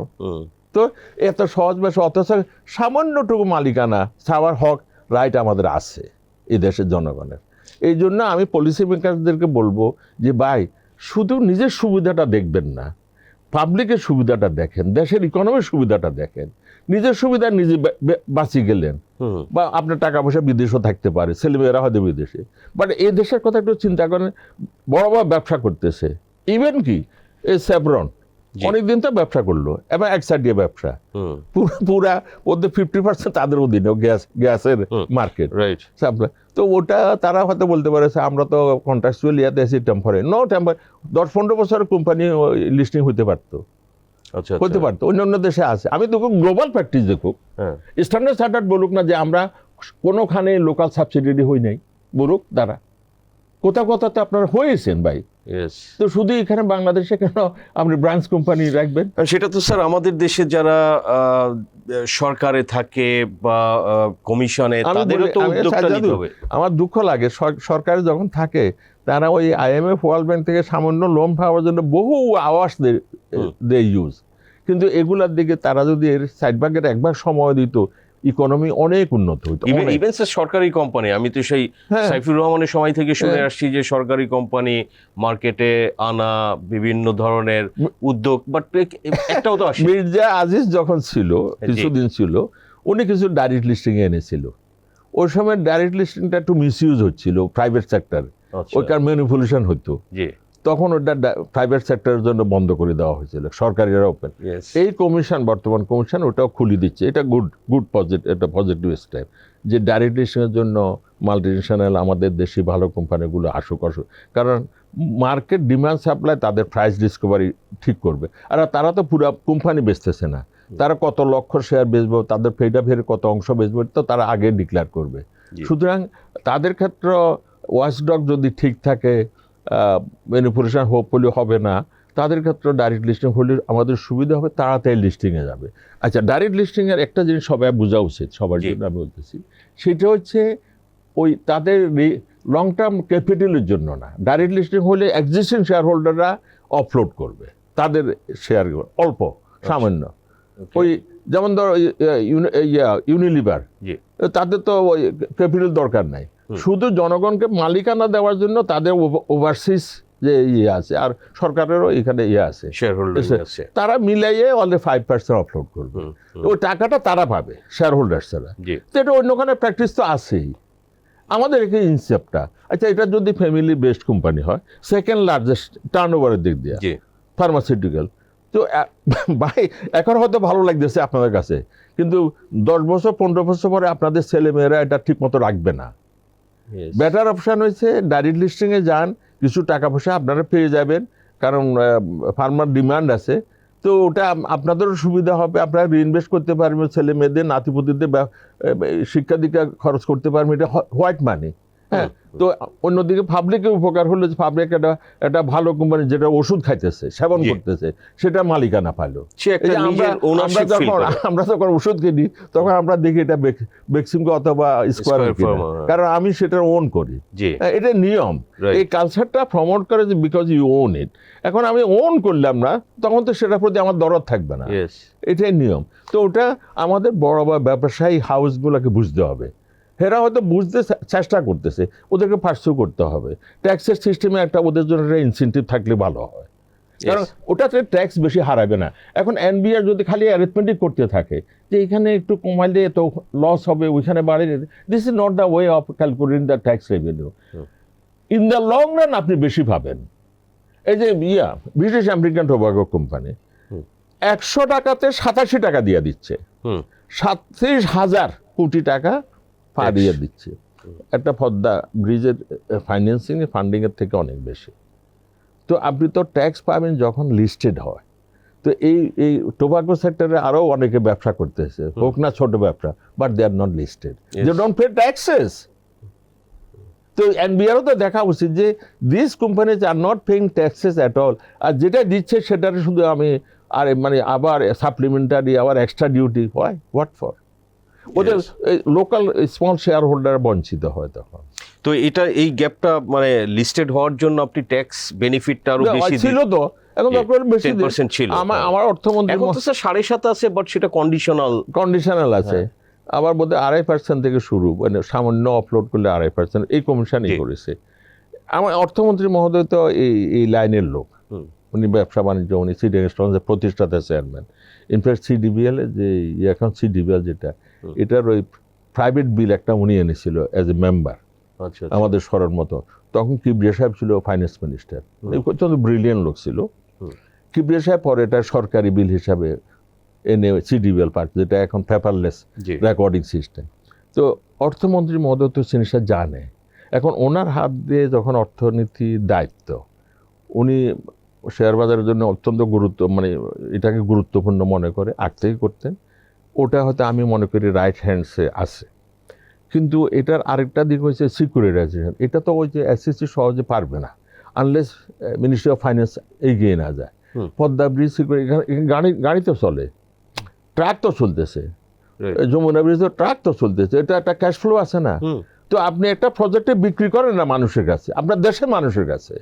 তো এত সহজ ব্যবসা, অথচ সামান্যটুকু মালিকানা ছাড়ার হক রাইট আমাদের আছে এই দেশের জনগণের। এই জন্য আমি পলিসি মেকারদেরকে বলবো যে ভাই, শুধু নিজের সুবিধাটা দেখবেন না, পাবলিকের সুবিধাটা দেখেন, দেশের ইকোনমির সুবিধাটা দেখেন, নিজের সুবিধা নিজে বাঁচিয়ে গেলেন, বা আপনার টাকা পয়সা বিদেশও থাকতে পারে, ছেলেমেয়েরা হয়তো বিদেশে, বাট এই দেশের কথা একটু চিন্তা করেন। বড় বড় ব্যবসা করতেছে, ইভেন কি এই সেভরন অনেকদিন তো ব্যবসা করলো, এবং একসাইডিয়া ব্যবসা পুরা ওদের 50% তাদের অধীনে গ্যাসের মার্কেট, তো ওটা তারা হয়তো বলতে পারে আমরা তো কন্ট্রাকচুয়াল ইয়াতে আছি, টেম্পোরারি নো টেম্পোরারি 10-15 বছরের কোম্পানি লিস্টিং হতে পারতো, হতে পারতো, অন্য দেশে আছে। আমি দেখুক গ্লোবাল প্র্যাকটিস দেখুক, স্ট্যান্ডার্ড চার্টার্ড বলুক না যে আমরা কোনোখানে লোকাল সাবসিডি হই নাই, বলুক তারা কোথাও কোথাও তো আপনারা হয়েছেন ভাই। তো শুধু এখানে বাংলাদেশে কেন আপনি ব্রাঞ্চ কোম্পানি রাখবেন? সেটা তো স্যার আমাদের দেশে যারা সরকারে থাকে বা কমিশনে, তাদেরও তো উদ্যোগটা নিতে হবে। আমার দুঃখ লাগে সরকারে যখন থাকে তারা ওই IMF ওয়ার্ল্ড ব্যাংক থেকে সামান্য লোন পাওয়ার জন্য বহু আওয়াজ দে ইউজ, কিন্তু এগুলার দিকে তারা যদি এর 60 ভাগের 1 ভাগ সময় দিত, ইকোনমি অনেক উন্নত হতো। ইভেন স্যার সরকারি কোম্পানি, আমি তো সেই সাইফুর রহমানের সময় থেকে শুনে আসছি যে সরকারি কোম্পানি মার্কেটে আনা বিভিন্ন ধরনের উদ্যোগ, বাট একটাও তো আসে। মির্জা আজিজ যখন ছিল, কিছুদিন ছিল, উনি কিছু ডাইরেক্ট লিস্টিং এনেছিল। ওই সময় ডাইরেক্ট লিস্টিংটা একটু মিসইউজ হচ্ছিল প্রাইভেট সেক্টর, ওইকার ম্যানিপুলেশন হতো, তখন ওটা প্রাইভেট সেক্টরের জন্য বন্ধ করে দেওয়া হয়েছিল, সরকারিরা ওপেন। এই কমিশন, বর্তমান কমিশন, ওটাও খুলে দিচ্ছে। এটা গুড পজিটিভ, এটা পজিটিভ স্টেপ যে ডাইরেক্ট লিস্টিংয়ের জন্য মাল্টিনেশনাল আমাদের দেশি ভালো কোম্পানিগুলো আসুক। কারণ মার্কেট ডিমান্ড সাপ্লাই তাদের প্রাইস ডিসকভারি ঠিক করবে। আর তারা তো পুরো কোম্পানি বেচতেছে না, তারা কত লক্ষ শেয়ার বেচবো, তাদের ফেডাফের কত অংশ বেচবো, তো তারা আগে ডিক্লেয়ার করবে। সুতরাং তাদের ক্ষেত্রে ওয়াচডগ যদি ঠিক থাকে, ম্যানিপুলেশন হোপফুলি হবে না, তাদের ক্ষেত্রে ডাইরেক্ট লিস্টিং হলে আমাদের সুবিধা হবে, তাড়াতাড়ি লিস্টিংয়ে যাবে। আচ্ছা, ডাইরেক্ট লিস্টিংয়ের একটা জিনিস সবাই বোঝা উচিত, সবার জন্য আমি বলতেছি, সেটা হচ্ছে ওই তাদের লং টার্ম ক্যাপিটালের জন্য না। ডাইরেক্ট লিস্টিং হলে এক্সিস্টিং শেয়ার হোল্ডাররা অফলোড করবে তাদের শেয়ার, অল্প সামান্য। ওই যেমন ধরো ইউনিলিভার, তাদের তো ওই ক্যাপিটাল দরকার নাই, শুধু জনগণকে মালিকানা দেওয়ার জন্য তাদের ওভারসিজ যে আছে, আর সরকারেরও এখানে আছে, তারা মিলাইয়ে অলরেডি 5% অফলোড করবে, ওই টাকাটা তারা পাবে শেয়ার হোল্ডার ছাড়া। তো এটা অন্যখানে প্র্যাকটিস তো আছেই, আমাদের এখানে ইনসেপ্টটা। আচ্ছা, এটা যদি ফ্যামিলি বেসড কোম্পানি হয়, সেকেন্ড লার্জেস্ট টার্নওভারের দিক দিয়ে ফার্মাসিউটিক্যাল, তো ভাই এখন হয়তো ভালো লাগতেছে আপনাদের কাছে, কিন্তু 10 বছর 15 বছর পরে আপনাদের ছেলেমেয়েরা এটা ঠিক মতো রাখবে না। বেটার অপশান হয়েছে ডাইরেক্ট লিস্টিংয়ে যান, কিছু টাকা পয়সা আপনারা পেয়ে যাবেন, কারণ ফার্মার ডিমান্ড আছে, তো ওটা আপনাদেরও সুবিধা হবে, আপনারা রিইনভেস্ট করতে পারবেন, ছেলে মেয়েদের নাতিপুতিদের শিক্ষা দীক্ষা খরচ করতে পারবেন, এটা হোয়াইট মানি। হ্যাঁ, তো অন্যদিকে পাবলিকের উপকার হলো যে পাবলিক একটা ভালো কোম্পানি যেটা ওষুধ খাইতেছে, সেবন করতেছে, সেটা মালিকানা পাইলো। আমরা যখন ওষুধ কিনি তখন আমরা দেখি এটা বেক্সিমকো অথবা স্কোয়ার, কারণ আমি সেটা ওন করি, এটা নিয়ম। এই কালচারটা প্রমোট করে যে বিকজ ইউ ওন ইট। এখন আমি ওন করলাম না, তখন তো সেটার প্রতি আমার দরদ থাকবে না, এটাই নিয়ম। তো ওটা আমাদের বড় বড় ব্যবসায়ী হাউসগুলোকে বুঝতে হবে, এরা হয়তো বুঝতে চেষ্টা করতেছে, ওদেরকে পার্সু করতে হবে। ট্যাক্সের সিস্টেমে একটা ওদের জন্য একটা ইনসেন্টিভ থাকলে ভালো হয়, কারণ ওটাতে ট্যাক্স বেশি হারাবে না। এখন এনবিআর যদি খালি অ্যারেথমেটিক করতে থাকে যে এখানে একটু কমাইলে তো লস হবে, ওইখানে বাড়িয়ে, this is not the way of calculating the tax revenue. In the long run আপনি বেশি পাবেন। এই যে ব্রিটিশ আমেরিকান টোবাকো কোম্পানি 100 টাকাতে 87 টাকা দিয়ে দিচ্ছে, 37,000 কোটি টাকা পাড়িয়ে দিচ্ছে, একটা পদ্মা ব্রিজের ফাইন্যান্সিং ফান্ডিংয়ের থেকে অনেক বেশি। তো আপনি তো ট্যাক্স পাবেন যখন লিস্টেড হয়। তো এই টোবাকো সেক্টরে আরও অনেকে ব্যবসা করতেছে, হোক না ছোট ব্যবসা, but they are not listed, they don't pay taxes. তো এনবিআরও তো দেখা উচিত যে this companies are not paying taxes at all, আর যেটা দিচ্ছে সেটার শুধু আমি আর মানে আবার সাপ্লিমেন্টারি, আবার এক্সট্রা ডিউটি, হোয়াট ফর? ওদের লোকাল স্মল শেয়ার হোল্ডার বঞ্চিত হয় তখন। তো এটা এই গ্যাপটা মানে লিস্টেড হওয়ার জন্য আপনি ট্যাক্স বেনিফিটটা আরো বেশি ছিল, তো এখন বেশি 10% ছিল। আমার অর্থমন্ত্রী এখন তো স্যার 7.5 আছে, বাট সেটা কন্ডিশনাল আছে। আবার বোধহয় 2.5% থেকে শুরু, মানে সামান্য অফলোড করলে 2.5%, এই কমিশনই করেছে। আমার অর্থমন্ত্রী মহোদয় তো এই লাইনের লোক, উনি ব্যবসা বাণিজ্য, উনি সিডিএং স্ট্রংসের প্রতিষ্ঠাতা চেয়ারম্যান। ইনফ্যাক্ট সিডিবিএল যে এখন সিডিবিএল যেটা, এটার ওই প্রাইভেট বিল একটা উনি এনেছিল অ্যাজ এ মেম্বার, আচ্ছা আমাদের সরার মতো। তখন কিবরিয়া সাহেব ছিল ফাইন্যান্স মিনিস্টার, অত্যন্ত ব্রিলিয়েন্ট লোক ছিল। কিবরিয়া সাহেব পরে এটা সরকারি বিল হিসাবে এনে সিডিবিএল পার্টি, যেটা এখন পেপারলেস রেকর্ডিং সিস্টেম। তো অর্থমন্ত্রী মহোদয় তো জিনিসটা জানে। এখন ওনার হাত দিয়ে যখন অর্থনীতির দায়িত্ব, উনি শেয়ার বাজারের জন্য অত্যন্ত মানে এটাকে গুরুত্বপূর্ণ মনে করে আগ থেকে করতেন। ওটা হয়তো আমি মনে করি রাইট হ্যান্ডসে আছে। কিন্তু এটার আরেকটা দিক হচ্ছে সিকিউরিটাইজেশন। এটা তো ওই যে এসএসসি সহজে পারবে না আনলেস মিনিস্ট্রি অফ ফাইন্যান্স এগিয়ে না যায়। পদ্মা ব্রিজ গাড়ি তো চলে, ট্রাক তো চলতেছে, যমুনা ব্রিজ তো ট্রাক তো চলতেছে, এটা একটা ক্যাশ ফ্লো আছে না? তো আপনি একটা প্রজেক্টে বিক্রি করেন না মানুষের কাছে, আপনার দেশের মানুষের কাছে।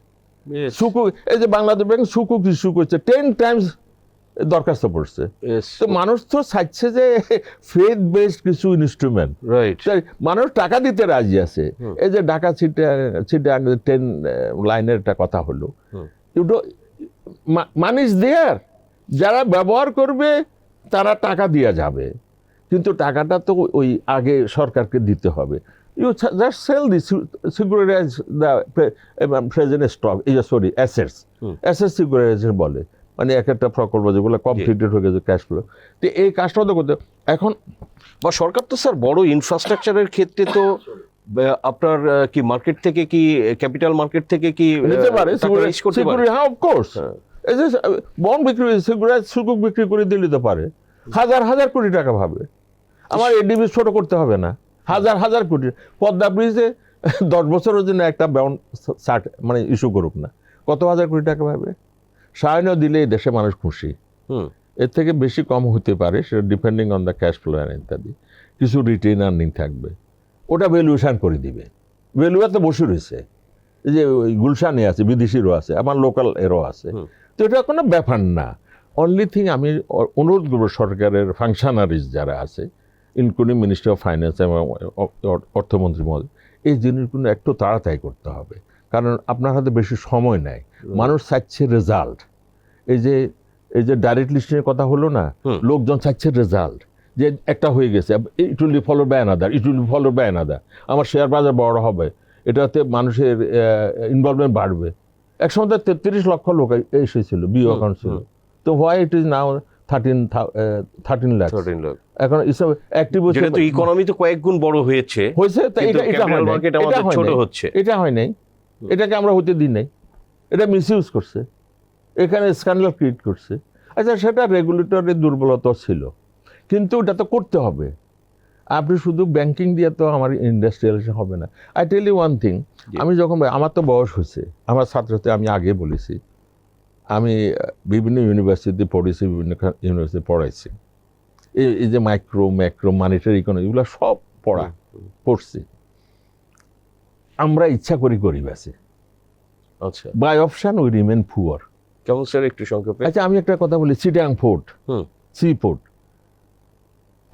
সুকুক, এই যে বাংলাদেশ ব্যাংক সুকুক ইস্যু করছে, 10 টাইমস দরখাস্ত পড়ছে। তো মানুষ তো চাইছে যে ফেথ বেসড কিছু ইনস্ট্রুমেন্ট, মানুষ টাকা দিতে রাজি আছে। এই যে ঢাকা চিটাগাং 10 লাইনের একটা কথা হলো, মানি ইজ দেয়ার, যারা ব্যবহার করবে তারা টাকা দিয়ে যাবে, কিন্তু টাকাটা তো ওই আগে সরকারকে দিতে হবে। You just sell this, securitize the present stock, sorry, assets. Assets securitization বলে, মানে এক একটা প্রকল্প যেগুলো কমপ্লিটেড হয়ে গেছে ক্যাশ ফ্লো। তো এই কাজটা তো করতে এখন বা সরকার তো স্যার বড় ইনফ্রাস্ট্রাকচারের ক্ষেত্রে তো আপনার কি মার্কেট থেকে কি ক্যাপিটাল মার্কেট থেকে কি নিতে পারে, হ্যাঁ অফকোর্স। এই যে বন্ড বিক্রি, সিকিউরিটাইজ সুকুক বিক্রি করে দিলে তো পারে, হাজার হাজার কোটি টাকা পাবে। আমার এডিবি ছোট করতে হবে না, হাজার হাজার কোটি। পদ্মা ব্রিজে 10 বছরের জন্য একটা বন্ড মানে ইস্যু করুক না, কত হাজার কোটি টাকা পাবে? সায়ন দিলে দেশে মানুষ খুশি। এর থেকে বেশি কম হতে পারে, সেটা depending on the cash flow and ইত্যাদি। কিছু রিটেইন আর্নিং থাকবে, ওটা ভ্যালুয়েশন করে দিবে। ভ্যালুয়ার তো বসে রয়েছে, এই যে ওই গুলশানে আছে, বিদেশিরও আছে, আমার লোকাল এরও আছে। তো এটা কোনো ব্যাপার না। অনলি থিং আমি অনুরোধ করবো সরকারের ফাংশনারিজ যারা আছে, ইনক্লুডিং মিনিস্ট্রি অফ ফাইন্যান্স এবং অর্থমন্ত্রী মহোদয়, এই জিনিসগুলো একটু তাড়াতাড়ি করতে হবে, কারণ আপনার হাতে বেশি সময় নেই। মানুষ চাইছে রেজাল্ট। এই যে ডাইরেক্ট লিস্টের কথা হলো না, লোকজন চাইছে রেজাল্ট, যে একটা হয়ে গেছে, it will be followed by another, it will be followed by another, আমার শেয়ার বাজার বড় হবে, এটাতে মানুষের ইনভলভমেন্ট বাড়বে। একসময় 33 লক্ষ লোক এসেছিল, বিও অ্যাকাউন্ট ছিল। তো why it is now 13 lakh. এখন এসব অ্যাক্টিভ হচ্ছে, যেটা তো ইকোনমি তো কয়েক গুণ বড় হয়েছে, ছোট হচ্ছে। এটা হয় নাই, এটাকে আমরা হতে দিই নাই, এটা মিসইউজ করছে, এখানে স্ক্যান্ডাল ক্রিয়েট করছে। আচ্ছা, সেটা রেগুলেটরের দুর্বলতা ছিল, কিন্তু ওটা তো করতে হবে। আপনি শুধু ব্যাংকিং দিয়ে তো আমার ইন্ডাস্ট্রিয়ালাইজেশন হবে না। I tell you one thing, আমি যখন, আমার তো বয়স হয়েছে, আমার ছাত্রতে আমি আগে বলেছি, আমি বিভিন্ন ইউনিভার্সিটি পড়েছি, বিভিন্ন ইউনিভার্সিটি পড়াইছি। এই যে ম্যাক্রো মনিটারি ইকোনমি, এগুলো সব পড়ছি। আমরা ইচ্ছা করি গরিব আছি, আচ্ছা, by option we remain poor. কেমন স্যার একটু সংক্ষেপে? আচ্ছা, আমি একটা কথা বলি, চিটাগাং পোর্ট, সি পোর্ট,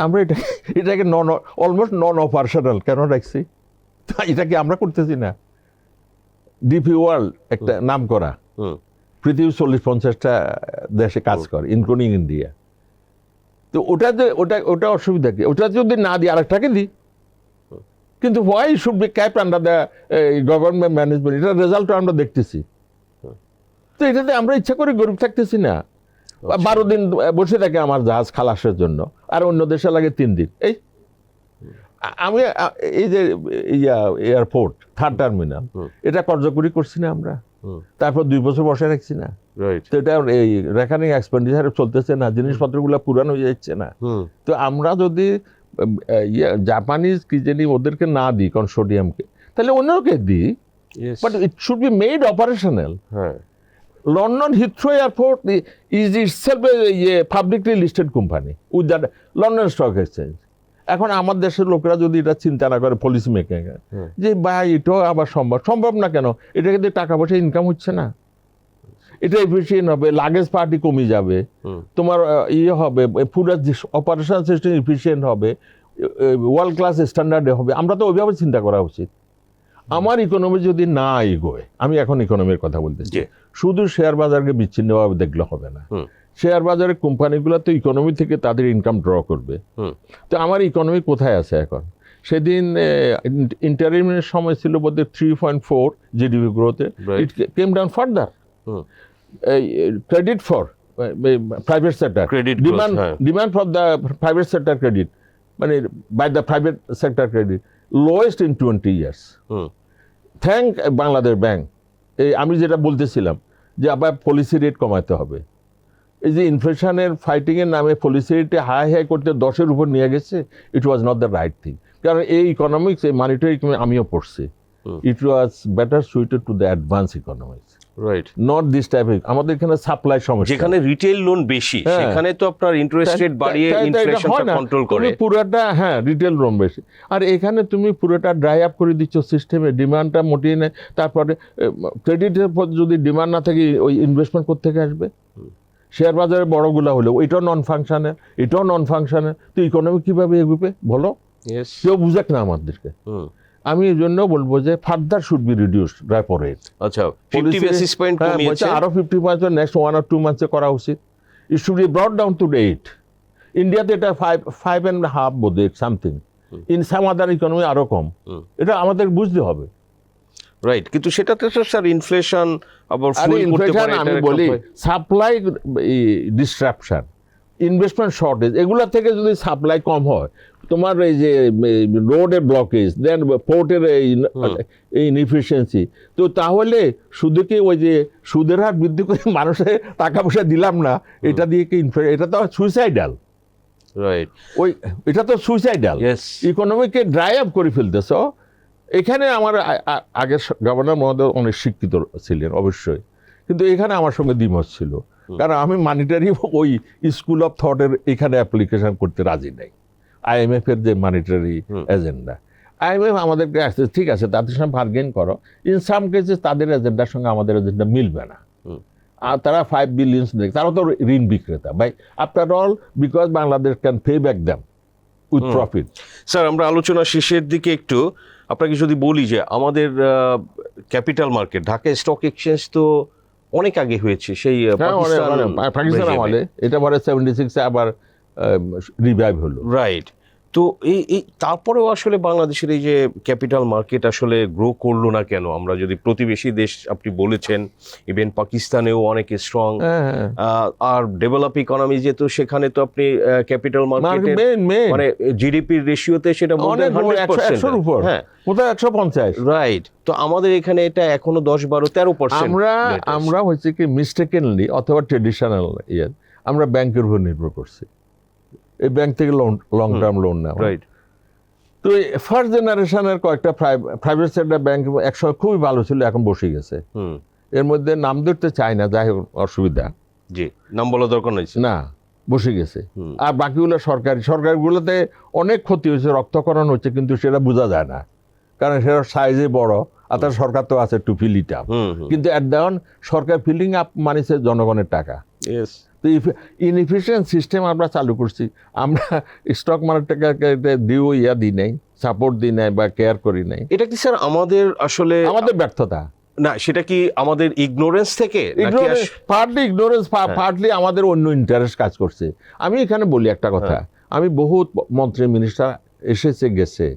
আমরা এটাকে অলমোস্ট নন অপারেশনাল কেন রাখছি? এটাকে আমরা করতেছি না। ডিপি ওয়ার্ল্ড একটা নাম করা, পৃথিবীর 40-50টা দেশে কাজ করে, ইনক্লুডিং ইন্ডিয়া। তো ওটা অসুবিধা কি? ওটা যদি না দিই আরেকটাকে দিই, কিন্তু why should be cap under the government management? এটা রেজাল্ট আমরা দেখতেছি। তো এটাতে আমরা ইচ্ছা করে গরিব থাকতেছি না। 12 দিন বসে থাকে আমার জাহাজ খালাসের জন্য, আর অন্য দেশে লাগে 3 দিন। আমি এই যে এয়ারপোর্ট, 3rd টার্মিনাল, এটা কার্যকরী করছি না আমরা, তারপর 2 বছর বসে রাখছি না। তো এটা এই রেকারিং এক্সপেন্ডিচার চলতেছে না, জিনিসপত্রগুলো পুরানো হয়ে যাচ্ছে না। তো আমরা যদি জাপানিজ কি জানি ওদেরকে না দিই, কনসোর্টিয়ামকে, তাহলে অন্যকে দিই, but it should be made operational. London Heathrow airport is itself A publicly listed company with that London stock exchange. এখন আমার দেশের লোকেরা যদি এটা চিন্তা না করে, পলিসি মেকিং, যে ভাই এটাও আবার সম্ভব না কেন, এটা কিন্তু টাকা পয়সা ইনকাম হচ্ছে না, এটা এফিসিয়েন্ট হবে, লাগেজ পার্টি কমে যাবে, তোমার হবে, পুরো অপারেশন সিস্টেম এফিসিয়েন্ট হবে, ওয়ার্ল্ড ক্লাস স্ট্যান্ডার্ডে হবে। আমরা তো ওইভাবে চিন্তা করা উচিত। আমার ইকোনমি যদি না এগোয়, আমি এখন ইকোনমির কথা বলতেছি, জি। শুধু শেয়ার বাজারকে বিচ্ছিন্নভাবে দেখলে হবে না। হুম। শেয়ার বাজারের কোম্পানিগুলো তো ইকোনমি থেকে তাদের ইনকাম ড্র করবে। হুম। তো আমার ইকোনমি কোথায় আছে এখন? সেদিন ইন্টারিমের সময় ছিল বোধহয় 3.4 জিডিপি গ্রোথে, Right. It came down further. Hmm. Credit for private sector, Credit growth, হ্যাঁ। Demand for the private sector credit, মানে by the private sector credit lowest in 20 years. Hmm. Thank Bangladesh bank. এই আমি যেটা বলতেছিলাম যে আবার পলিসি রেট কমাতে হবে, এই যে ইনফ্লেশনের ফাইটিংয়ের নামে পলিসি রেটে হাই হাই করতে 10-এর উপর নিয়ে গেছে, it was not the right thing. কারণ এই ইকোনমিক্স, এই মানিটারি ইকোনমি আমিও পড়ছি, it was better suited to the advance economics, right. Not this type. আমাদের এখানে সাপ্লাই সমস্যা, যেখানে রিটেল লোন বেশি, হ্যাঁ। সেখানে তো আপনার ইন্টারেস্ট রেট বাড়িয়ে ইনফ্লেশনটা কন্ট্রোল করে। তুমি পুরোটা, হ্যাঁ, রিটেল লোন বেশি, আর এখানে তুমি পুরোটা ড্রাই আপ করে দিচ্ছ সিস্টেমে, ডিমান্ডটা মোটিয়ে নেয়। তারপরে ক্রেডিটের যদি ডিমান্ড না থাকে, ওই ইনভেস্টমেন্ট কোত্থেকে আসবে? শেয়ার বাজারে বড়গুলা হলো এটাও নন ফাংশনের, এটাও নন ফাংশনের, তো ইকোনমি কিভাবে এগোবে বলো? Yes. কেউ বুঝাক না আমাদেরকে। হুম। আমি এই জন্য বলবো যে further should be reduced repo rate. আচ্ছা, 50 বেসিস পয়েন্ট কমিয়েছে, আরো 50% নেক্সট 1 or 2 মান্থসে করা উচিত। It should be ব্রট down to 8। ইন্ডিয়াতে এটা 5.5 বোধহয় something, in some other economy আরো কম। এটা আমাদের বুঝতে হবে। রাইট। কিন্তু সেটাতে তো স্যার ইনফ্লেশন আবার আরে ফুল করতে ইনফ্লেশন, পারে, আমি এটার বলি একটা সাপ্লাই ডিসরাপশন, ইনভেস্টমেন্ট শর্টেজ, এগুলা থেকে যদি সাপ্লাই কম হয়, তোমার এই যে রোডের ব্লকেজ, দেন পোর্টের এই ইনএফিসিয়েন্সি, তো তাহলে শুধু কি ওই যে সুদের হার বৃদ্ধি করে মানুষের টাকা পয়সা দিলাম না, এটা দিয়ে কি এটা তো সুইসাইডাল। রাইট। ওই এটা তো সুইসাইডাল, Yes. ইকোনমিকে ড্রাই আপ করে ফেলতেছ। এখানে আমার আগের গভর্নর মহোদয় অনেক শিক্ষিত ছিলেন অবশ্যই, কিন্তু এখানে আমার সঙ্গে দ্বিমত ছিল, কারণ আমি মানিটারি ওই স্কুল অফ থটের এখানে অ্যাপ্লিকেশন করতে রাজি নাই। IMF এর যে মানিটারি এজেন্ডা, IMF আমাদেরকে আসছে, ঠিক আছে তাদের সঙ্গে বার্গেন করো, ইন সাম কেসে তাদের এজেন্ডার সঙ্গে আমাদের এজেন্ডা মিলবে না। আর তারা 5 বিলিয়ন দেয়, তারা তো ঋণ বিক্রেতা ভাই, after all, because Bangladesh can pay back them with profit. Sir, আমরা আলোচনা শেষের দিকে একটু আপনাকে যদি বলি যে আমাদের capital market Dhaka stock exchange তো অনেক আগে হয়েছে, সেই পাকিস্তান আমলে, এটা পরে 76-এ আবার রিভাইভ হলো। রাইট। তো এই তারপরেও আসলে বাংলাদেশের এই যে ক্যাপিটাল মার্কেট আসলে গ্রো করলো না কেন? আমরা যদি প্রতিবেশী দেশ, আপনি বলেছেন ইভেন পাকিস্তানেও অনেক স্ট্রং, আর ডেভেলপ ইকোনমি যেহেতু, সেখানে তো আপনি ক্যাপিটাল মার্কেটের মানে জিডিপির রেশিওতে সেটা অনেক 100-এর উপর, হ্যাঁ, কোথায় 150। রাইট। তো আমাদের এখানে এটা এখনো 10-12-13%। আমরা হচ্ছে কি মিস্টেকেনলি অথবা ট্রেডিশনাল আমরা ব্যাংকের উপর নির্ভর করছি, এই ব্যাংক থেকে লং টার্ম লোন নেওয়া। রাইট। তো ফার্স্ট জেনারেশনের কয়েকটা প্রাইভেট সেক্টর ব্যাংক একসময় খুবই ভালো ছিল, এখন বসে গেছে। এর মধ্যে নাম ধরতে চাই না, যাই হোক অসুবিধা, জি, নাম বলা দরকার নেই না, বসে গেছে। আর বাকিগুলো সরকারিগুলোতে অনেক ক্ষতি হয়েছে, রক্তকরণ হচ্ছে, কিন্তু সেটা বোঝা যায় না, কারণ সেটা সাইজে বড়, আর তার সরকার তো আছে টু ফিল ইট আপ, কিন্তু অ্যাট দ্য এন্ড সরকার ফিলিং আপ মানিছে জনগণের টাকা। তো ইনএফিশিয়েন্ট সিস্টেম আমরা চালু করছি, আমরা স্টক মার্কেটটাকে দিই নাই, সাপোর্ট দিই নাই বা কেয়ার করি নাই। এটা কি স্যার আমাদের আসলে আমাদের ব্যর্থতা না, সেটা কি আমাদের ইগনোরেন্স থেকে? পার্টলি ইগনোরেন্স, পার্টলি আমাদের অন্য ইন্টারেস্ট কাজ করছে। আমি এখানে বলি একটা কথা, আমি বহুত মন্ত্রী মিনিস্টার এসেছে গেছে,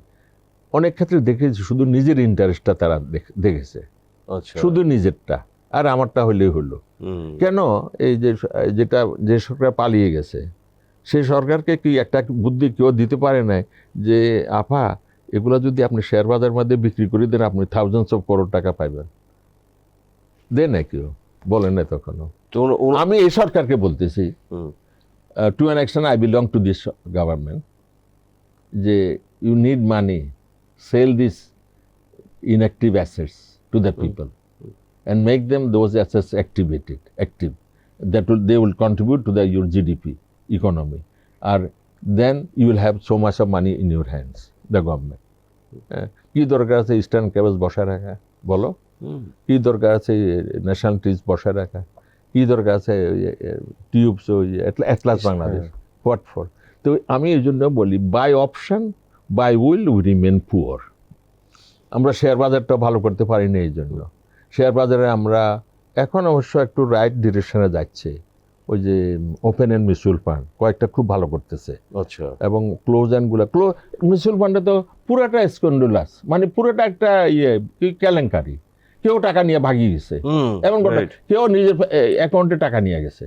অনেক ক্ষেত্রে দেখেছি শুধু নিজের ইন্টারেস্টটা তারা দেখেছে, শুধু নিজেরটা, আর আমারটা হলেই হলো। কেন? এই যে সরকার পালিয়ে গেছে, সেই সরকারকে কি একটা বুদ্ধি কেউ দিতে পারে না যে আপা, এগুলো যদি আপনি শেয়ার বাজার মধ্যে বিক্রি করে দেন, আপনি থাউজেন্ডস অফ করোড় টাকা পাইবেন? দেন না, কেউ বলে না তখনও। আমি এই সরকারকে বলতেছি, to an extent I belong to this government, যে you need money, sell this inactive assets to the people and make them those assets active. They will contribute to your GDP economy, or then you will have so much of money in your hands, the government. কি দরকার আছে eastern কেবল বসায় রাখা, বলো? কি দরকার আছে national trees বসায় রাখা? কি দরকার আছে tubes, atlas Bangladesh, what for? তো আমি এই জন্য বলি, by option, by will we remain poor. আমরা শেয়ার বাজারটা ভালো করতে পারিনি এই জন্য। শেয়ার বাজারে আমরা এখন অবশ্য একটু রাইট ডিরেকশনে যাচ্ছে। ওই যে ওপেন এন্ড মিউচুয়াল ফান্ড কয়েকটা খুব ভালো করতেছে, আচ্ছা, এবং ক্লোজ এন্ডগুলো মিউচুয়াল ফান্ডে তো পুরোটা স্ক্যান্ডালাস, মানে পুরোটা একটা কেলেঙ্কারি। কেউ টাকা নিয়ে ভাগিয়ে গেছে, এমন কথা, কেউ নিজের অ্যাকাউন্টে টাকা নিয়ে গেছে।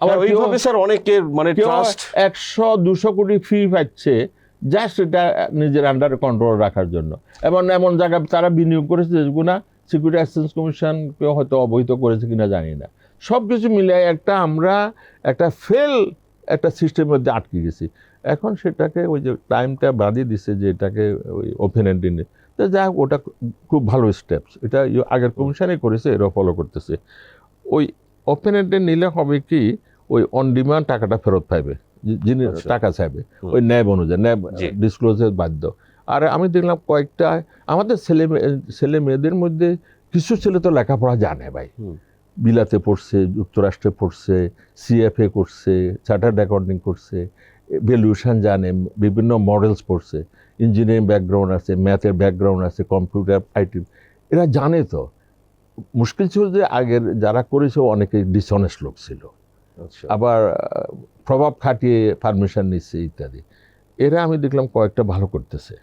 আবার ওইভাবে স্যার অনেকের মানে ট্রাস্ট 100-200 কোটি ফি পাচ্ছে জাস্ট এটা নিজের আন্ডারে কন্ট্রোল রাখার জন্য। এবং এমন জায়গায় তারা বিনিয়োগ করেছে যেগুলো সিকিউরিটি এক্সচেঞ্জ কমিশন কেউ হয়তো অবহিত করেছে কিনা জানি না। সব কিছু মিলে আমরা একটা একটা সিস্টেমের মধ্যে আটকে গেছি। এখন সেটাকে ওই যে টাইমটা বাড়িয়ে দিচ্ছে যে এটাকে ওই ওপেন এন্ডিংয়ে, তো যাই হোক, ওটা খুব ভালো স্টেপস। এটা আগের কমিশনে করেছে, এরা ফলো করতেছে। ওই ওপেন এন্ডে নিলে হবে কি, ওই অন ডিমান্ড টাকাটা ফেরত পাইবে যিনি টাকা চাইবে, ওই ন্যাব অনুযায়ী, ন্যাব ডিসক্লোজের বাধ্য। আর আমি দেখলাম কয়েকটা আমাদের ছেলে মেয়েদের মধ্যে কিছু ছেলে তো লেখাপড়া জানে ভাই, বিলাতে পড়ছে, যুক্তরাষ্ট্রে পড়ছে, সিএফএ করছে, চার্টার্ড অ্যাকাউন্টিং করছে, ভ্যালুয়েশন জানে, বিভিন্ন মডেলস পড়ছে, ইঞ্জিনিয়ারিং ব্যাকগ্রাউন্ড আছে, ম্যাথের ব্যাকগ্রাউন্ড আছে, কম্পিউটার আইটি, এরা জানে। তো মুশকিল ছিল যে আগের যারা করেছে অনেকে ডিসঅনেস্ট লোক ছিল, আবার প্রভাব খাটিয়ে পারমিশন নিচ্ছে ইত্যাদি। এরা আমি দেখলাম কয়েকটা ভালো করতেছে।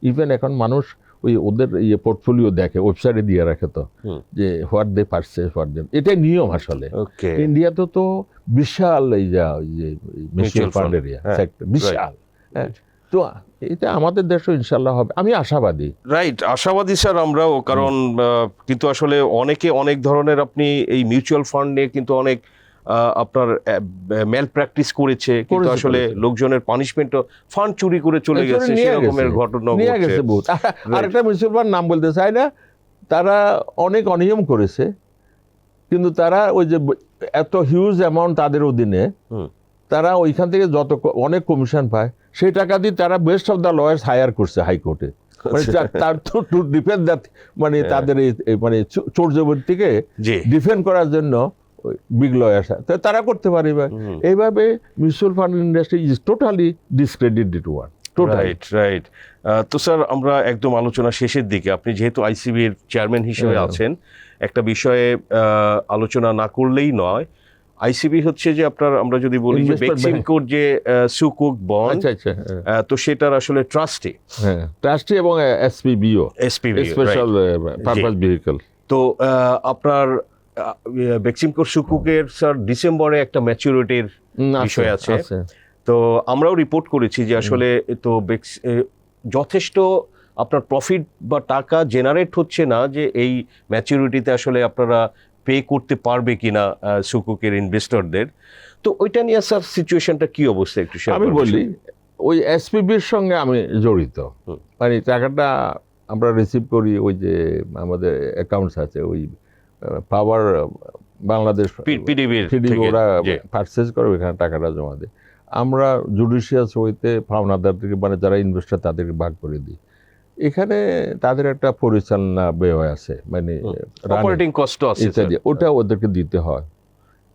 ইভেন এখন মানুষ ওই ওদের পোর্টফোলিও দেখে, ওয়েবসাইটে দিয়ে রাখে, তো যে হোয়াট দে পারছে, এটাই নিয়ম আসলে। ইন্ডিয়াতে তো বিশাল এই যে মিউচুয়াল ফান্ড এরিয়া সেক্টর বিশাল। তো এটা আমাদের দেশে ইনশাল্লাহ হবে, আমি আশাবাদী। রাইট, আশাবাদী স্যার আমরাও, কারণ কিন্তু আসলে অনেকে অনেক ধরনের আপনি এই মিউচুয়াল ফান্ড নিয়ে কিন্তু অনেক আপনার ম্যাল প্র্যাকটিস করেছে, কিন্তু আসলে লোকজনের পানিশমেন্টও ফান্ড চুরি করে চলে গেছে, সেরকমের ঘটনা ঘটছে। আরেকটা মিউচুয়াল ফান্ড নাম বলতে চাই না, তারা অনেক অনিয়ম করেছে, কিন্তু তারা ওই যে এত হিউজ অ্যামাউন্ট তাদের অধীনে, তারা ওইখান থেকে অনেক কমিশন পায়, সেই টাকা দিয়ে তারা best of the lawyers hire করছে হাইকোর্টে, মানে তার টু ডিফেন্ড দ্যাট, মানে তাদের মানে চোরজবর্তীকে ডিফেন্ড করার জন্য বিগ লয়ার্স তারা করতে পারবে। এইভাবে mutual fund industry is totally discredited one. Right right. তো স্যার আমরা একদম আলোচনা শেষের দিকে, আপনি যেহেতু আইসিবির চেয়ারম্যান হিসেবে আছেন, একটা বিষয়ে আলোচনা না করলেই নয়। আইসিবি হচ্ছে যে আপনার, আমরা যদি বলি যে বেক্সিমকোর যে সুকুক বন্ড, তো সেটার আসলে ট্রাস্টি এবং এসপিবিও স্পেশাল পারপাস ভেহিকল। তো আপনার বেক্সিমকোর সুকুকের স্যার ডিসেম্বরে একটা ম্যাচুরিটির বিষয় আছে, তো আমরাও রিপোর্ট করেছি যে আসলে তো যথেষ্ট আপনার প্রফিট বা টাকা জেনারেট হচ্ছে না, যে এই ম্যাচুরিটিতে আসলে আপনারা পে করতে পারবে কিনা সুকুকের ইনভেস্টরদের। তো ওইটা নিয়ে স্যার সিচুয়েশনটা কি অবস্থা একটু আমি বলি। ওই এসপিবির সঙ্গে আমি জড়িত, মানে টাকাটা আমরা রিসিভ করি, ওই যে আমাদের অ্যাকাউন্টস আছে, ওই পাওয়ার বাংলাদেশ পিডিবি, ওরা পারচেজ করে, ওইখানে টাকাটা জমা দেয়। আমরা জুডিশিয়াস হইতে পাওনাদারদেরকে, মানে যারা ইনভেস্টর তাদেরকে ভাগ করে দিই। এখানে তাদের একটা পরিচালনা ব্যয় আছে, মানে অপারেটিং কস্ট আছে, ওটা ওদেরকে দিতে হয়।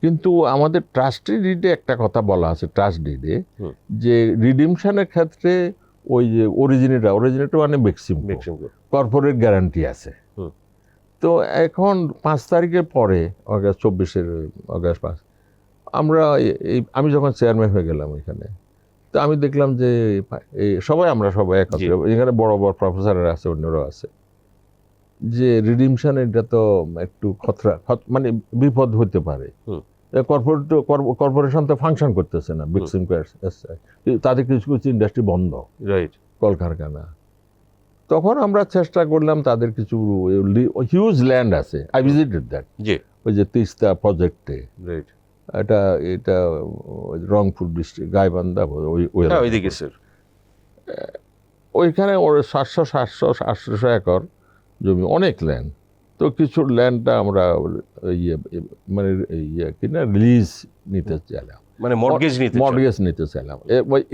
কিন্তু আমাদের ট্রাস্টি ডিডে একটা কথা বলা আছে, ট্রাস্ট ডিডে, যে রিডিমশনের ক্ষেত্রে ওই যে অরিজিনেটর মানে বেক্সিমকো কর্পোরেট গ্যারান্টি আছে। তো এখন 5 তারিখের পরে, অগাস্ট 5 আমি যখন চেয়ারম্যান হয়ে গেলাম এখানে, তো আমি দেখলাম যে আমরা সবাই একত্রে, এখানে বড় বড় প্রফেসররা আছে, অন্যরাও আছে, যে রিডিমশন এটা তো একটু মানে বিপদ হতে পারে। কর্পোরেশন তো ফাংশন করতেছে না, বেক্সিমকো তাদের কিছু কিছু ইন্ডাস্ট্রি বন্ধ, কলকারখানা। তখন আমরা চেষ্টা করলাম, তাদের কিছু হিউজ ল্যান্ড আছে, আই ভিজিটেড দ্যাট, ওই যে তিস্তা প্রজেক্টে, এটা রংপুর ডিস্ট্রিক্ট, গাইবান্ধা, ওইখানে ওর 700-800 একর জমি, অনেক ল্যান্ড। তো কিছু ল্যান্ডটা আমরা মানে কিনা রিলিজ নিতে চাইলাম, মানে মর্গেজ নিতে চাইলাম,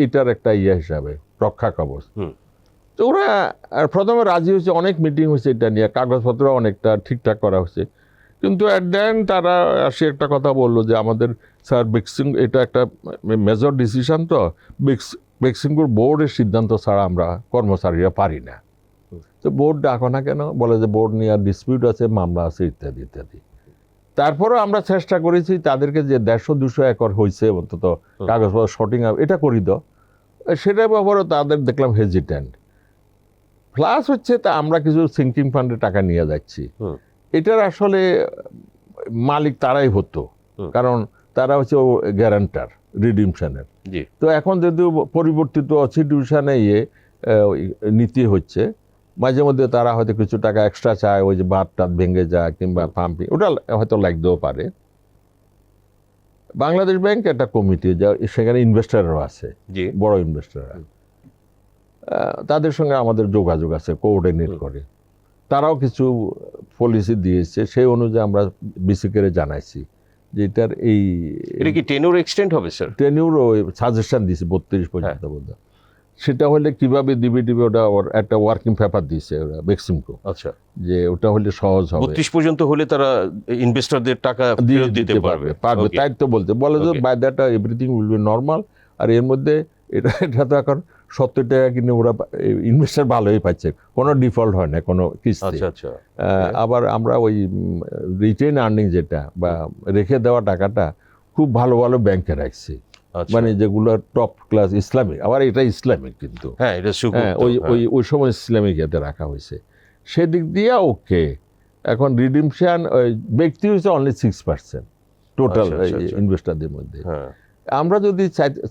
এটার একটা হিসাবে রক্ষা কবচ। তো ওরা প্রথমে রাজি হয়েছে, অনেক মিটিং হয়েছে এটা নিয়ে, কাগজপত্র অনেকটা ঠিকঠাক করা হয়েছে। কিন্তু অ্যাট দ্য এন্ড তারা আসে একটা কথা বললো যে আমাদের স্যার এটা একটা মেজর ডিসিশন, তো বেক্সিমকোর বোর্ডের সিদ্ধান্ত ছাড়া আমরা কর্মচারীরা পারি না। তো বোর্ড ডাকো না কেন, বলে যে বোর্ড নিয়ে ডিসপিউট আছে, মামলা আছে, ইত্যাদি ইত্যাদি। তারপরেও আমরা চেষ্টা করেছি তাদেরকে যে 150-200 একর হয়েছে অন্তত কাগজপত্র শর্টিং আপ এটা করি দাও, সেটার ব্যাপারেও তাদের দেখলাম হেজিট্যান্ট। প্লাস হচ্ছে তা আমরা কিছু সিঙ্কিং ফান্ডে টাকা নিয়ে যাচ্ছি, এটার আসলে মালিক তারাই হতো, কারণ তারা হচ্ছে গ্যারান্টার রিডিমশনের। তো এখন যেহেতু পরিবর্তিত সিচুয়েশনে নীতি হচ্ছে, মাঝে মধ্যে তারা হয়তো কিছু টাকা এক্সট্রা চায়, ওই যে বাঁধ টাত ভেঙে যায় কিংবা পাম্পিং, ওটা হয়তো লাগতেও পারে। বাংলাদেশ ব্যাংক একটা কমিটি, যা সেখানে ইনভেস্টারও আছে, বড় ইনভেস্টাররা, তাদের সঙ্গে আমাদের যোগাযোগ আছে, কোঅর্ডিনেট করে। তারাও কিছু পলিসি দিয়েছে, সেই অনুযায়ী আমরা বিসিকে জানাইছি যে এটার এটা কি টেনিউর এক্সটেন্ড হবে স্যার? টেনিউর সাজেশন দিয়েছে 32 পর্যন্ত বোধহয়। সেটা হলে কিভাবে দিবে ওটা একটা ওয়ার্কিং পেপার দিয়েছে ওরা বেক্সিমকো। আচ্ছা, যে ওটা হলে সহজ হবে, 32 পর্যন্ত হলে তারা ইনভেস্টরদের টাকা ফেরত দিতে পারবে। তাই তো বলে যে by that everything will be normal. আর এর মধ্যে এটা তো এখন 70 টাকা কিনে ওরা ইনভেস্টার ভালোই পাচ্ছে, কোনো ডিফল্ট হয় না কোনো কিস্তি। আবার আমরা ওই রিটেন আর্নিং যেটা বা রেখে দেওয়া টাকাটা খুব ভালো ভালো ব্যাংকে রাখছি, মানে যেগুলো টপ ক্লাস ইসলামিক, আবার এটা ইসলামিক কিন্তু ওই সময় ইসলামিক এতে রাখা হয়েছে, সেদিক দিয়ে ওকে। এখন রিডিমশন ব্যক্তি হয়েছে অনলি 6% টোটাল ইনভেস্টারদের মধ্যে। আমরা যদি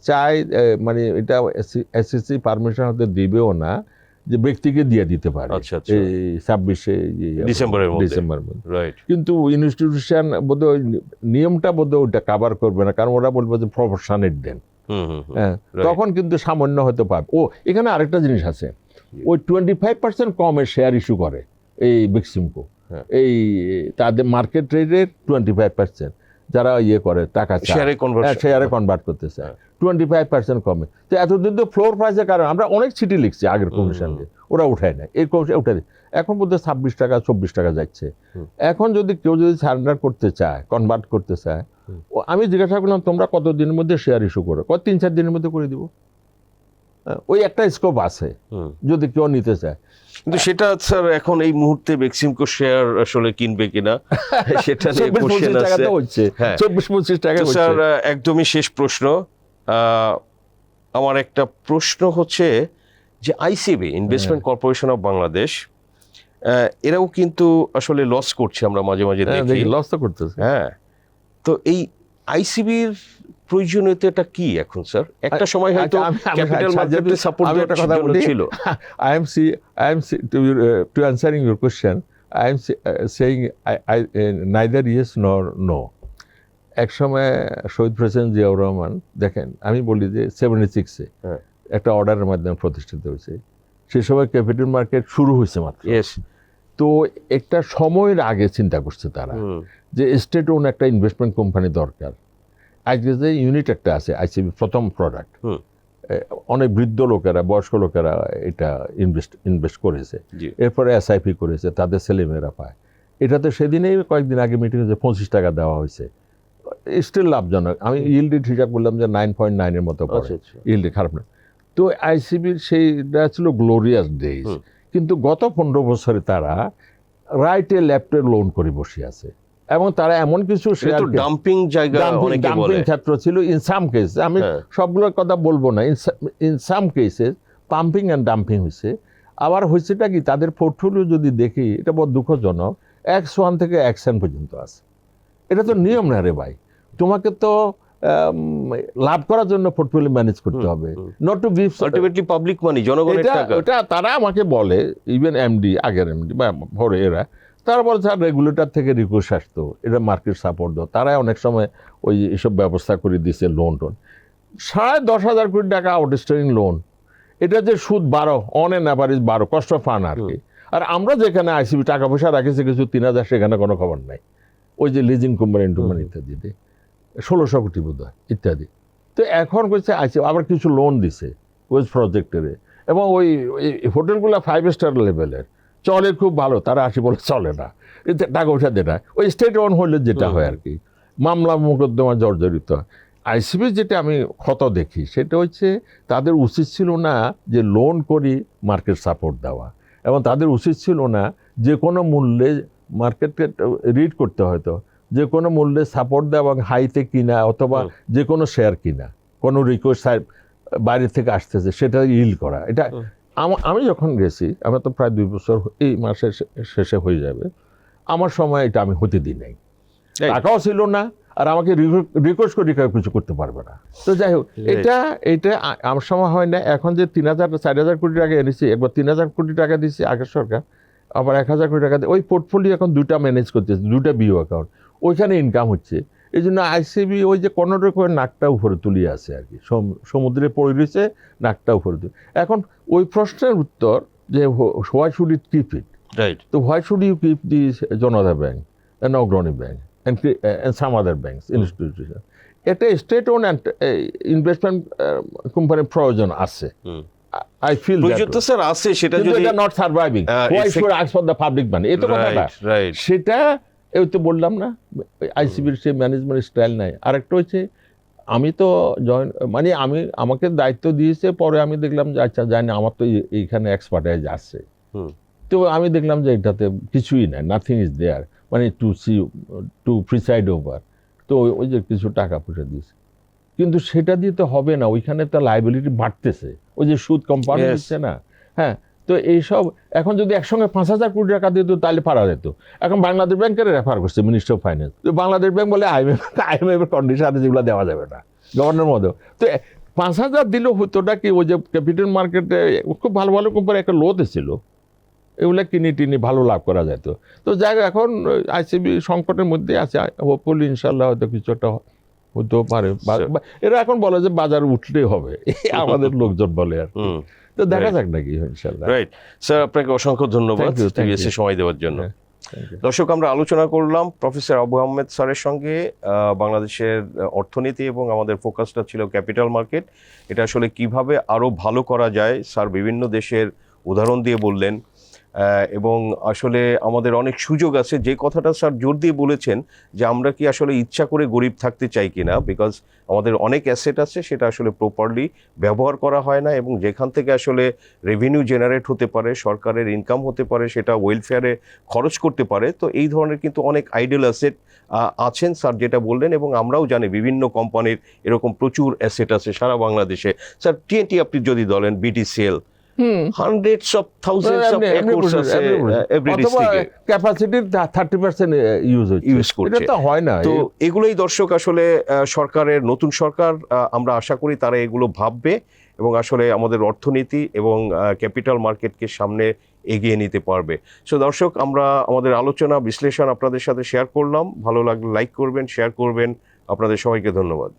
চাই মানে এটা এসএসসি পারমিশন হতে দিবেও না যে ব্যক্তিকে দিয়ে দিতে পারে 26 ডিসেম্বরের মধ্যে, কিন্তু ইনস্টিটিউশন বোধহয় নিয়মটা বোধহয় ওইটা কাভার করবে না, কারণ ওরা বলবে যে প্রফেশনের দেন, তখন কিন্তু সামান্য হয়তো পাবে। ও এখানে আরেকটা জিনিস আছে, ওই 25% কমে শেয়ার ইস্যু করে এই বেক্সিমকো, এই তাদের মার্কেট রেটের 25% যারা করে টাকা শেয়ারে কনভার্ট করতে চায়, 25% কমে। তো এতদিন তো ফ্লোর প্রাইসের কারণে আমরা অনেক চিঠি লিখছি আগের কমিশনকে, ওরা উঠায় না, এই কমিশন উঠায় দেয়। এখন বোধহয় 26 টাকা 24 টাকা যাচ্ছে। এখন যদি কেউ যদি সারেন্ডার করতে চায়, কনভার্ট করতে চায়, আমি জিজ্ঞাসা করলাম তোমরা কত দিনের মধ্যে শেয়ার ইস্যু করো, 3-4 দিনের মধ্যে করে দিব। ওই একটা স্কোপ আছে যদি কেউ নিতে চায়। কিন্তু সেটা স্যার এখন এই মুহূর্তে বেক্সিমকো শেয়ার আসলে কিনবে কিনা সেটা নিয়ে কোশ্চেন আছে। 24-25 টাকা হচ্ছে। স্যার একদমই শেষ প্রশ্ন, আমার একটা প্রশ্ন হচ্ছে যে ICB investment corporation of Bangladesh, এরাও কিন্তু আসলে লস করছে, আমরা মাঝে মাঝে দেখি লস তো করতেছে। হ্যাঁ, তো এই আইসিবির প্রয়োজনীয়তাটা কি এখন স্যার? একটা সময় হয়তো ক্যাপিটাল মার্কেটে সাপোর্ট দেওয়ার কথা ছিল। I am to answering your question, I am saying neither yes nor no. এক সময় শহীদ প্রেসিডেন্ট জিয়াউর রহমান, দেখেন আমি বলি যে 76-এ একটা অর্ডারের মাধ্যমে প্রতিষ্ঠিত হয়েছে, সেই সময় ক্যাপিটাল মার্কেট শুরু হয়েছে মাত্র। তো একটা সময়ের আগে চিন্তা করছে তারা যে স্টেট ওন একটা ইনভেস্টমেন্ট কোম্পানি দরকার। আজকে যে ইউনিট একটা আছে আইসিবি প্রথম প্রোডাক্ট, অনেক বৃদ্ধ লোকেরা, বয়স্ক লোকেরা এটা ইনভেস্ট করেছে, এরপরে এসআইপি করেছে, তাদের ছেলেমেয়েরা পায়। এটাতে সেদিনেই কয়েকদিন আগে মিটিং হয়েছে, 25 টাকা দেওয়া হয়েছে, স্টিল লাভজনক। আমি ইল্ডের হিসাব করলাম যে 9.9-এর মতো পড়ে, ইল্ডে খারাপ না। তো আইসিবির সেইটা ছিল গ্লোরিয়াস ডেজ, কিন্তু গত 15 বছরে তারা রাইটে লেফটে লোন করে বসে আছে, এবং তারা এমন কিছু ডাম্পিং ক্ষেত্র ছিল ইন সাম কেস, আমি সবগুলোর কথা বলবো না, in some cases pumping and dumping হয়েছে। আবার হয়েছেটা কি, তাদের পোর্টফোলিও যদি দেখি এটা বড় দুঃখজনক, X1 থেকে XN পর্যন্ত আছে। এটা তো নিয়ম না রে ভাই, তোমাকে তো লাভ করার জন্য পোর্টফোলিও ম্যানেজ করতে হবে, not to give ultimately public মানি, জনগণের টাকা। এটা তারা আমাকে বলে, ইভেন এমডি, আগের এমডি বা ভরে এরা, তারা বলে স্যার রেগুলেটর থেকে রিকোয়েস্ট আসতো এটা মার্কেট সাপোর্ট দাও, তারাই অনেক সময় ওই এসব ব্যবস্থা করে দিয়েছে, লোন 10,500 কোটি টাকা আউটস্ট্যান্ডিং লোন, এটা যে সুদ 12 অন এন অ্যাভারেজ 12 কষ্ট পান আর কি। আর আমরা যেখানে আইসিবি টাকা পয়সা রাখেছি কিছু 3,000, সেখানে কোনো খবর নাই। ওই যে লিজিং কোম্পানি ইত্যাদিতে 1,600 কোটি বোধ হয় ইত্যাদি। তো এখন করছে আইসিবি আবার কিছু লোন দিছে ওই প্রজেক্টের, এবং ওই হোটেলগুলো 5 স্টার লেভেলের, চলে খুব ভালো, তারা আসি বলে চলে না, টাকা পয়সা দেয় না, ওই স্টেট অন হইলে যেটা হয় আর কি, মামলা মোকদ্দমা জর্জরিত। আইসিবি যেটা আমি ক্ষত দেখি সেটা হচ্ছে তাদের উচিত ছিল না যে লোন করি মার্কেট সাপোর্ট দেওয়া, এবং তাদের উচিত ছিল না যে কোনো মূল্যে মার্কেটকে রিড করতে হয়তো যে কোনো মূল্যে সাপোর্ট দেওয়া এবং হাইতে কিনা অথবা যে কোনো শেয়ার কিনা কোনো রিকোয়েস্ট বাইরে থেকে আসতেছে সেটা ইল করা এটা আমি যখন গেছি আমার তো প্রায় 2 বছর এই মাসের শেষে হয়ে যাবে আমার সময় এটা আমি হতে দিই নাই টাকাও ছিল না আর আমাকে রিকোয়েস্ট করে কেউ কিছু করতে পারবে না তো যাই হোক এটা আমার সময় হয় না এখন যে 4,000 কোটি টাকা এনেছি একবার 3,000 কোটি টাকা দিচ্ছি আগের সরকার আবার 1,000 কোটি টাকা ওই পোর্টফোলিও এখন 2টা ম্যানেজ করতেছে 2টা বিও অ্যাকাউন্ট ওইখানে ইনকাম হচ্ছে এই জন্য আইসিবি ওই যে কোনো রকমের নাকটা উপরে তুলিয়ে আছে আর কি সমুদ্রে পড়ে রয়েছে নাকটা উপরে তুলে এখন ওই প্রশ্নের উত্তর যে why should it keep it right তো why should you keep the Janata bank and Agrani bank and some other banks, institutions. এটা স্টেট ওন ইনভেস্টমেন্ট কোম্পানির প্রয়োজন আছে I feel প্রয়োজন তো স্যার আছে সেটা যদি not surviving why should ask for the public money এই তো কথাটা সেটা এই তো বললাম না আইসিবির সে ম্যানেজমেন্ট স্টাইল নাই আরেকটা হচ্ছে আমি তো মানে আমাকে দায়িত্ব দিয়েছে পরে আমি দেখলাম যে আচ্ছা জানি আমার তো এইখানে এক্সপার্টাইজ আছে তো আমি দেখলাম যে এটাতে কিছুই নাই নাথিং ইজ দেয়ার মানে টু প্রিসাইড ওভার তো ওই যে কিছু টাকা পয়সা দিয়েছে কিন্তু সেটা দিয়ে তো হবে না ওইখানে তো লাইবিলিটি বাড়তেছে ওই যে সুদ কোম্পানি দিচ্ছে না হ্যাঁ তো এইসব এখন যদি একসঙ্গে 5,000 কোটি টাকা দিত তাহলে পারা যেত এখন বাংলাদেশ ব্যাংকের রেফার করছে মিনিস্টার অফ ফাইন্যান্স তো বাংলাদেশ ব্যাংক বলে আইএমএফ এর কন্ডিশন আছে যেগুলো দেওয়া যাবে না গভর্নর মতো তো 5,000 দিলেও হতোটা কি ওই যে ক্যাপিটাল মার্কেটে খুব ভালো ভালো কোম্পানি একটা লোতে ছিল এগুলো কিনে ভালো লাভ করা যেত তো যাই এখন আইসিবি সংকটের মধ্যে আছে হোপফুলি ইনশাল্লাহ হয়তো কিছু একটা হতেও পারে এরা এখন বলে যে বাজার উঠলেই হবে আমাদের লোকজন বলে আর তো দেখা যাক নাকি ইনশাল্লাহ রাইট স্যার আপনাকে অসংখ্য ধন্যবাদ এসে সময় দেওয়ার জন্য দর্শক আমরা আলোচনা করলাম প্রফেসর আবু আহমেদ স্যারের সঙ্গে বাংলাদেশের অর্থনীতি এবং আমাদের ফোকাসটা ছিল ক্যাপিটাল মার্কেট এটা আসলে কিভাবে আরো ভালো করা যায় স্যার বিভিন্ন দেশের উদাহরণ দিয়ে বললেন এবং আসলে আমাদের অনেক সুযোগ আছে যে কথাটা স্যার জোর দিয়ে বলেছেন যে আমরা কি আসলে ইচ্ছা করে গরিব থাকতে চাই কিনা বিকজ আমাদের অনেক অ্যাসেট আছে সেটা আসলে প্রপারলি ব্যবহার করা হয় না এবং যেখান থেকে আসলে রেভিনিউ জেনারেট হতে পারে সরকারের ইনকাম হতে পারে সেটা ওয়েলফেয়ারে খরচ করতে পারে তো এই ধরনের কিন্তু অনেক আইডল অ্যাসেট আছেন স্যার যেটা বললেন এবং আমরাও জানি বিভিন্ন কোম্পানির এরকম প্রচুর অ্যাসেট আছে সারা বাংলাদেশে স্যার টিএনটি আপনি যদি বলেন BTCL hundreds of thousands of acres আছে every district ক্যাপাসিটির 30% ইউজ করছে এটা তো হয় না তো এগুলোই দর্শক আসলে সরকারের নতুন সরকার আমরা আশা করি তারা এগুলো ভাববে এবং আসলে আমাদের অর্থনীতি এবং ক্যাপিটাল মার্কেটকে সামনে এগিয়ে নিতে পারবে সো দর্শক আমরা আমাদের আলোচনা বিশ্লেষণ আপনাদের সাথে শেয়ার করলাম ভালো লাগলে লাইক করবেন শেয়ার করবেন আপনাদের সবাইকে ধন্যবাদ